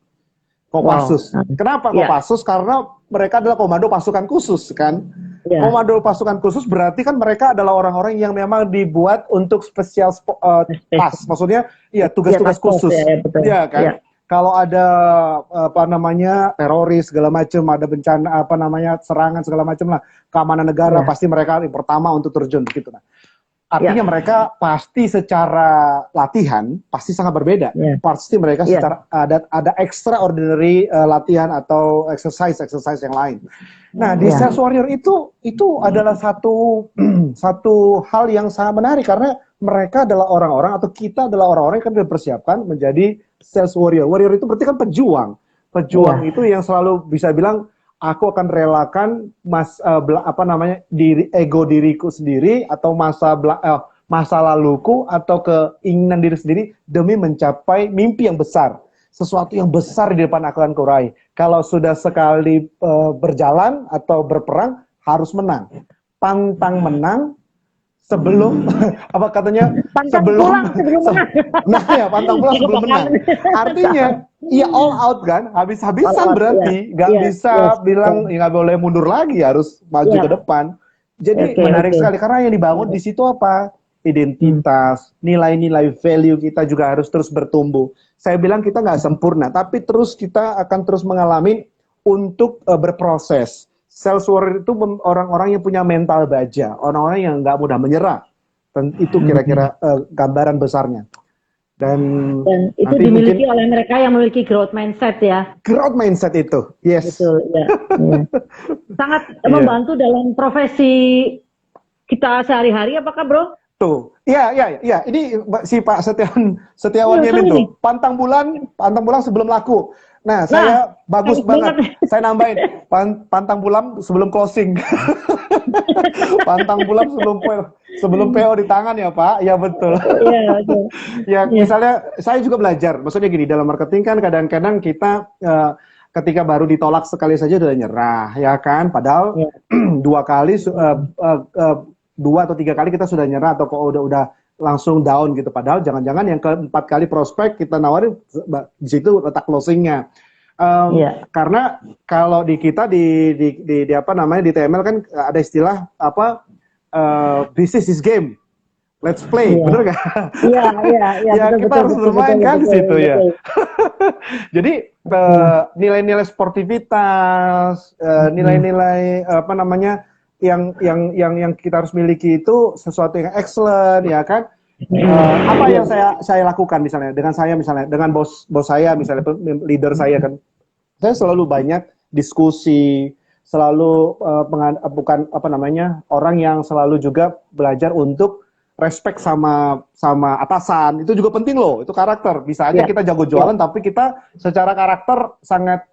Kenapa Kopassus? Karena mereka adalah komando pasukan khusus kan. Komando pasukan khusus berarti kan mereka adalah orang-orang yang memang dibuat untuk spesial task. Maksudnya ya tugas-tugas khusus. Iya kan. Kalau ada teroris segala macam, ada bencana serangan segala macam lah, keamanan negara pasti mereka yang pertama untuk terjun begitu. Nah, artinya mereka pasti secara latihan pasti sangat berbeda. Pasti mereka secara ada extraordinary latihan atau exercise yang lain. Nah, di sales warrior itu adalah satu hal yang sangat menarik karena mereka adalah orang-orang atau kita adalah orang-orang yang dipersiapkan menjadi sales warrior. Warrior itu berarti kan pejuang. Pejuang itu yang selalu bisa bilang aku akan relakan ego diriku sendiri atau masa laluku atau keinginan diri sendiri demi mencapai mimpi yang besar. Sesuatu yang besar di depan aku akan kurai. Kalau sudah sekali berjalan atau berperang harus menang. Pantang menang sebelum pantang pulang sebelum menang. Artinya ya all out kan, habis-habisan berarti nggak bisa bilang nggak boleh mundur lagi, harus maju ke depan. Jadi menarik sekali karena yang dibangun di situ apa? Identitas, nilai-nilai value kita juga harus terus bertumbuh. Saya bilang kita nggak sempurna, tapi kita akan terus mengalami untuk berproses. Sales warrior itu orang-orang yang punya mental baja, orang-orang yang nggak mudah menyerah. Dan itu kira-kira gambaran besarnya. Dan itu dimiliki oleh mereka yang memiliki growth mindset ya. Growth mindset itu, yes. Betul, ya. Sangat membantu dalam profesi kita sehari-hari, apakah Bro? Tuh, iya. Ini si Pak Setiawan Yemin tuh. Pantang bulan sebelum laku. Nah, saya bagus banget. Saya nambahin pantang bulan sebelum closing. Pantang bulan sebelum PO di tangan ya Pak. Ya betul. Iya, betul. Ya, misalnya saya juga belajar. Maksudnya gini, dalam marketing kan kadang-kadang kita ketika baru ditolak sekali saja udah nyerah, ya kan? Padahal 2 atau 3 kali kita sudah nyerah atau kok udah langsung down gitu. Padahal jangan-jangan yang ke-4 kali prospek kita nawarin di situ letak closingnya. Karena kalau di kita di TML kan ada istilah this is game, let's play, bener nggak? Iya. Kita harus bermain kan di situ ya. Jadi nilai-nilai sportivitas, nilai-nilai yang kita harus miliki itu sesuatu yang excellent, ya kan? Apa yang saya lakukan misalnya dengan bos saya misalnya, leader saya kan, saya selalu banyak diskusi, selalu orang yang selalu juga belajar untuk respect sama atasan. Itu juga penting loh, itu karakter. Bisa aja kita jago jualan tapi kita secara karakter sangat,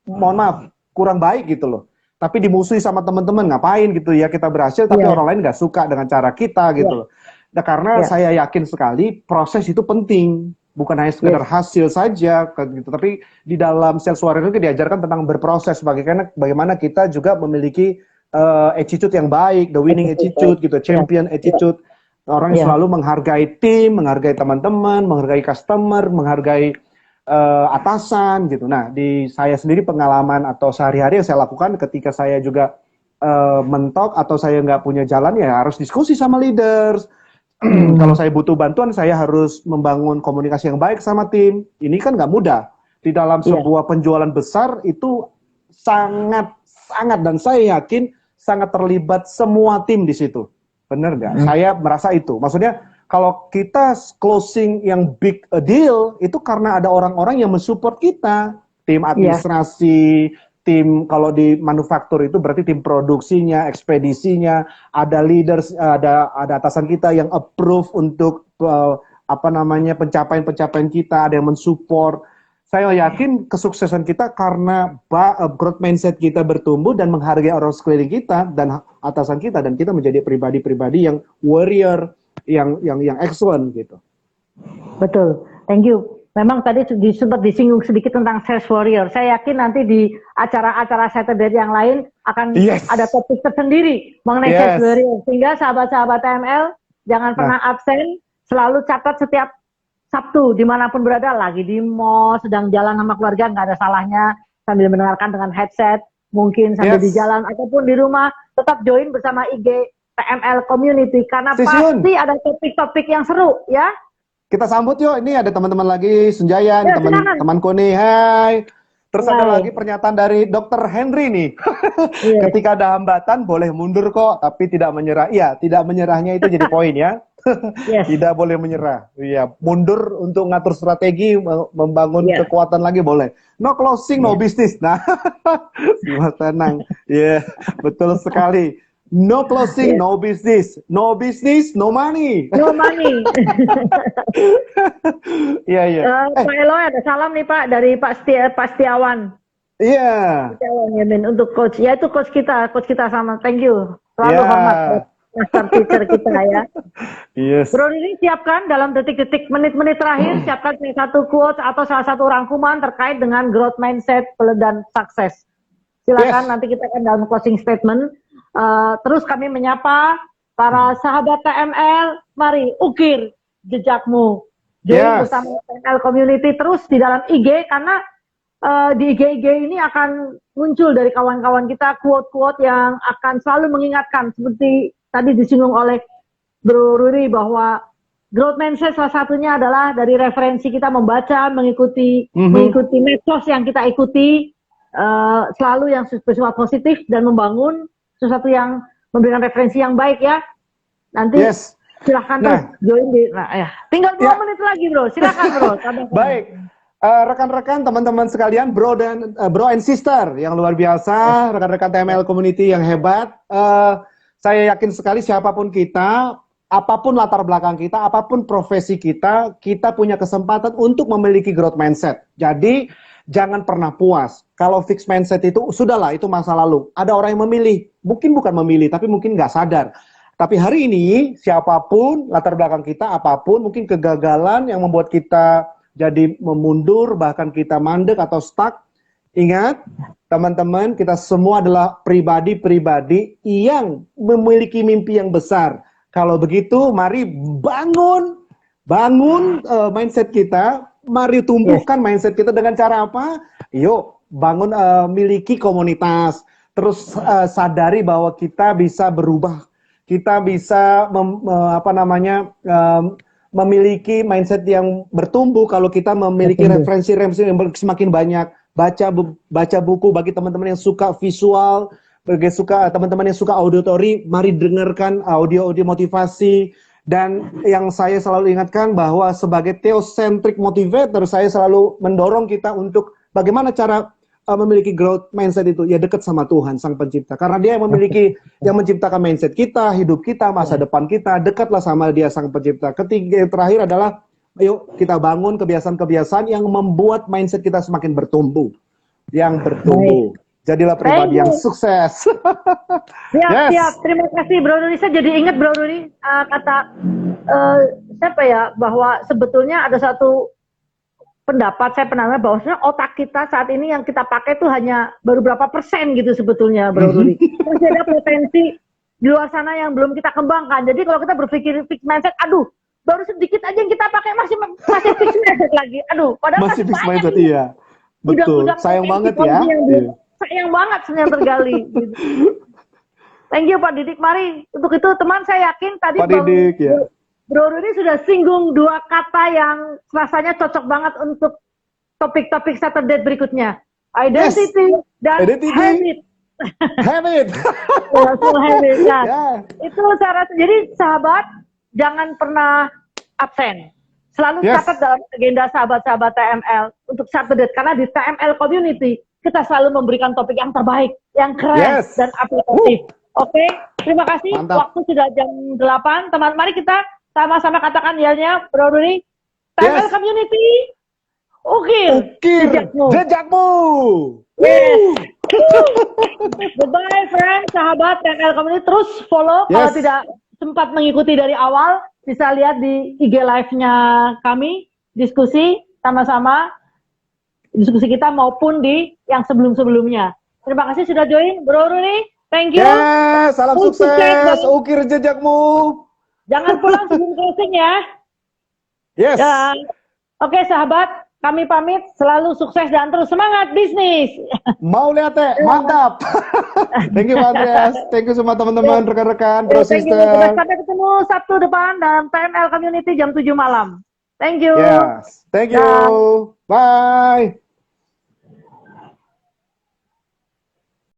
mohon maaf, kurang baik gitu loh. tapi dimusuhi sama teman-teman, ngapain gitu ya, kita berhasil tapi orang lain nggak suka dengan cara kita gitu loh. Nah, karena saya yakin sekali proses itu penting, bukan hanya sekedar hasil saja gitu, tapi di dalam sales warrior itu diajarkan tentang berproses, bagaimana kita juga memiliki attitude yang baik, the winning attitude gitu, champion attitude. Orang yang selalu menghargai tim, menghargai teman-teman, menghargai customer, menghargai atasan gitu. Nah, di saya sendiri pengalaman atau sehari-hari yang saya lakukan ketika saya juga mentok atau saya nggak punya jalan, ya harus diskusi sama leaders. Kalau saya butuh bantuan, saya harus membangun komunikasi yang baik sama tim. Ini kan nggak mudah. Di dalam sebuah penjualan besar itu sangat dan saya yakin sangat terlibat semua tim di situ. Bener nggak? Saya merasa itu. Maksudnya kalau kita closing yang big deal, itu karena ada orang-orang yang mensupport kita. Tim administrasi, tim kalau di manufaktur itu berarti tim produksinya, ekspedisinya, ada leaders, ada atasan kita yang approve untuk pencapaian-pencapaian kita, ada yang mensupport. Saya yakin kesuksesan kita karena growth mindset kita bertumbuh dan menghargai orang sekeliling kita dan atasan kita, dan kita menjadi pribadi-pribadi yang warrior, yang excellent gitu. Betul, thank you. Memang tadi sempat disinggung sedikit tentang sales warrior. Saya yakin nanti di acara-acara Saturday yang lain akan ada topik tersendiri mengenai sales warrior. Sehingga sahabat-sahabat TML jangan pernah absen, selalu catat setiap Sabtu dimanapun berada, lagi di mall, sedang jalan sama keluarga, nggak ada salahnya sambil mendengarkan dengan headset, mungkin sambil di jalan ataupun di rumah, tetap join bersama IG TML Community karena pasti ada topik-topik yang seru ya. Kita sambut yuk, ini ada teman-teman lagi, Sunjayan, temanku nih, hai. Terus ada lagi pernyataan dari Dr. Henry nih, ketika ada hambatan boleh mundur kok, tapi tidak menyerah. Iya, tidak menyerahnya itu jadi poin ya. Tidak boleh menyerah. Iya, mundur untuk ngatur strategi, membangun kekuatan lagi boleh. No closing, no business. Nah, semua tenang. Iya, betul sekali. No closing, no business. No business, no money. No money. Iya. Pak Eloy ada salam nih Pak dari Pak Setiawan. Iya. Setiawan untuk coach. Ya itu coach kita sama. Thank you. Selalu hormat master teacher kita ya. Yes. Bro ini siapkan dalam detik-detik, menit-menit terakhir, siapkan satu quote atau salah satu rangkuman terkait dengan growth mindset dan sukses. Silakan nanti kita akan dalam closing statement. Terus kami menyapa para sahabat TML, mari ukir jejakmu. Join bersama TML Community terus di dalam IG, karena di IG ini akan muncul dari kawan-kawan kita quote-quote yang akan selalu mengingatkan, seperti tadi disinggung oleh Bro Ruri bahwa growth mindset salah satunya adalah dari referensi kita membaca, mengikuti medsos yang kita ikuti, selalu yang bersifat positif dan membangun sesuatu yang memberikan referensi yang baik ya. Nanti silahkan terus join di. Tinggal 2 menit lagi bro, silahkan bro. Baik, rekan-rekan, teman-teman sekalian, bro and sister yang luar biasa, rekan-rekan TML Community yang hebat. Saya yakin sekali siapapun kita, apapun latar belakang kita, apapun profesi kita, kita punya kesempatan untuk memiliki growth mindset. Jadi jangan pernah puas. Kalau fixed mindset itu, sudahlah, itu masa lalu. Ada orang yang memilih, mungkin bukan memilih, tapi mungkin nggak sadar. Tapi hari ini, siapapun, latar belakang kita, apapun, mungkin kegagalan yang membuat kita jadi memundur, bahkan kita mandek atau stuck. Ingat, teman-teman, kita semua adalah pribadi-pribadi yang memiliki mimpi yang besar. Kalau begitu, mari bangun mindset kita. Mari tumbuhkan mindset kita dengan cara apa? Yuk, bangun, miliki komunitas. Terus sadari bahwa kita bisa berubah. Kita bisa memiliki mindset yang bertumbuh kalau kita memiliki referensi-referensi yang semakin banyak. Baca buku bagi teman-teman yang suka visual, bagi teman-teman yang suka auditory, mari dengarkan audio-audio motivasi. Dan yang saya selalu ingatkan bahwa sebagai theocentric motivator, saya selalu mendorong kita untuk bagaimana cara memiliki growth mindset itu, ya dekat sama Tuhan, Sang Pencipta. Karena Dia yang memiliki, yang menciptakan mindset kita, hidup kita, masa depan kita, dekatlah sama Dia, Sang Pencipta. Ketiga, yang terakhir adalah, ayo kita bangun kebiasaan-kebiasaan yang membuat mindset kita semakin bertumbuh. Yang bertumbuh. Jadilah pribadi Thank yang you. sukses. Siap, Yes. siap. Terima kasih Bro Rudi. Saya jadi ingat Bro Rudi kata siapa ya, bahwa sebetulnya ada satu pendapat saya pernah dengar bahwa sebenarnya otak kita saat ini yang kita pakai itu hanya baru berapa persen gitu sebetulnya Bro Rudi. Masih ada potensi di luar sana yang belum kita kembangkan. Jadi kalau kita berpikir fixed mindset, aduh, baru sedikit aja yang kita pakai masih fixed mindset lagi. Aduh, padahal Masih fixed banyak mindset, ini. iya. Betul. Gudang-gudang Sayang banget potensi ya. yang Iya. sayang banget sebenarnya tergali. Gitu. Thank you Pak Didik. Mari untuk itu teman, saya yakin tadi Pak Didik, ya. Bro Rudi sudah singgung dua kata yang rasanya cocok banget untuk topik-topik Saturday berikutnya. Identity dan Identity. habit. Habit. Ya, full habit. Nah, Ya. itu cara. Jadi sahabat, jangan pernah absen. Selalu Yes. catat dalam agenda sahabat-sahabat TML untuk Saturday. Karena di TML Community, kita selalu memberikan topik yang terbaik, yang keren, Yes. dan aplikatif. Oke, terima kasih. Mantap. Waktu sudah jam 8. Teman, mari kita sama-sama katakan yelnya, Bro Rudi. TML Yes. Community, ukir jejakmu. Jejakmu. Yes. Goodbye friends, sahabat TML Community. Terus follow kalau Yes. tidak sempat mengikuti dari awal, bisa lihat di IG live-nya kami, diskusi sama-sama, diskusi kita maupun di yang sebelum-sebelumnya. Terima kasih sudah join, Bro Rudi. Thank you. Yes, salam Full sukses. sukses. Ukir jejakmu. Jangan pulang sebelum closing ya. Yes. Dan, oke sahabat, kami pamit. Selalu sukses dan terus semangat bisnis. Mau lihat teh? Mantap. Thank you Pak Andreas. Thank you semua teman-teman, rekan-rekan, bro Thank you. sister. Sampai ketemu Sabtu depan dalam TML Community jam 7 malam. Thank you. Yes. Thank you. Dan- Bye.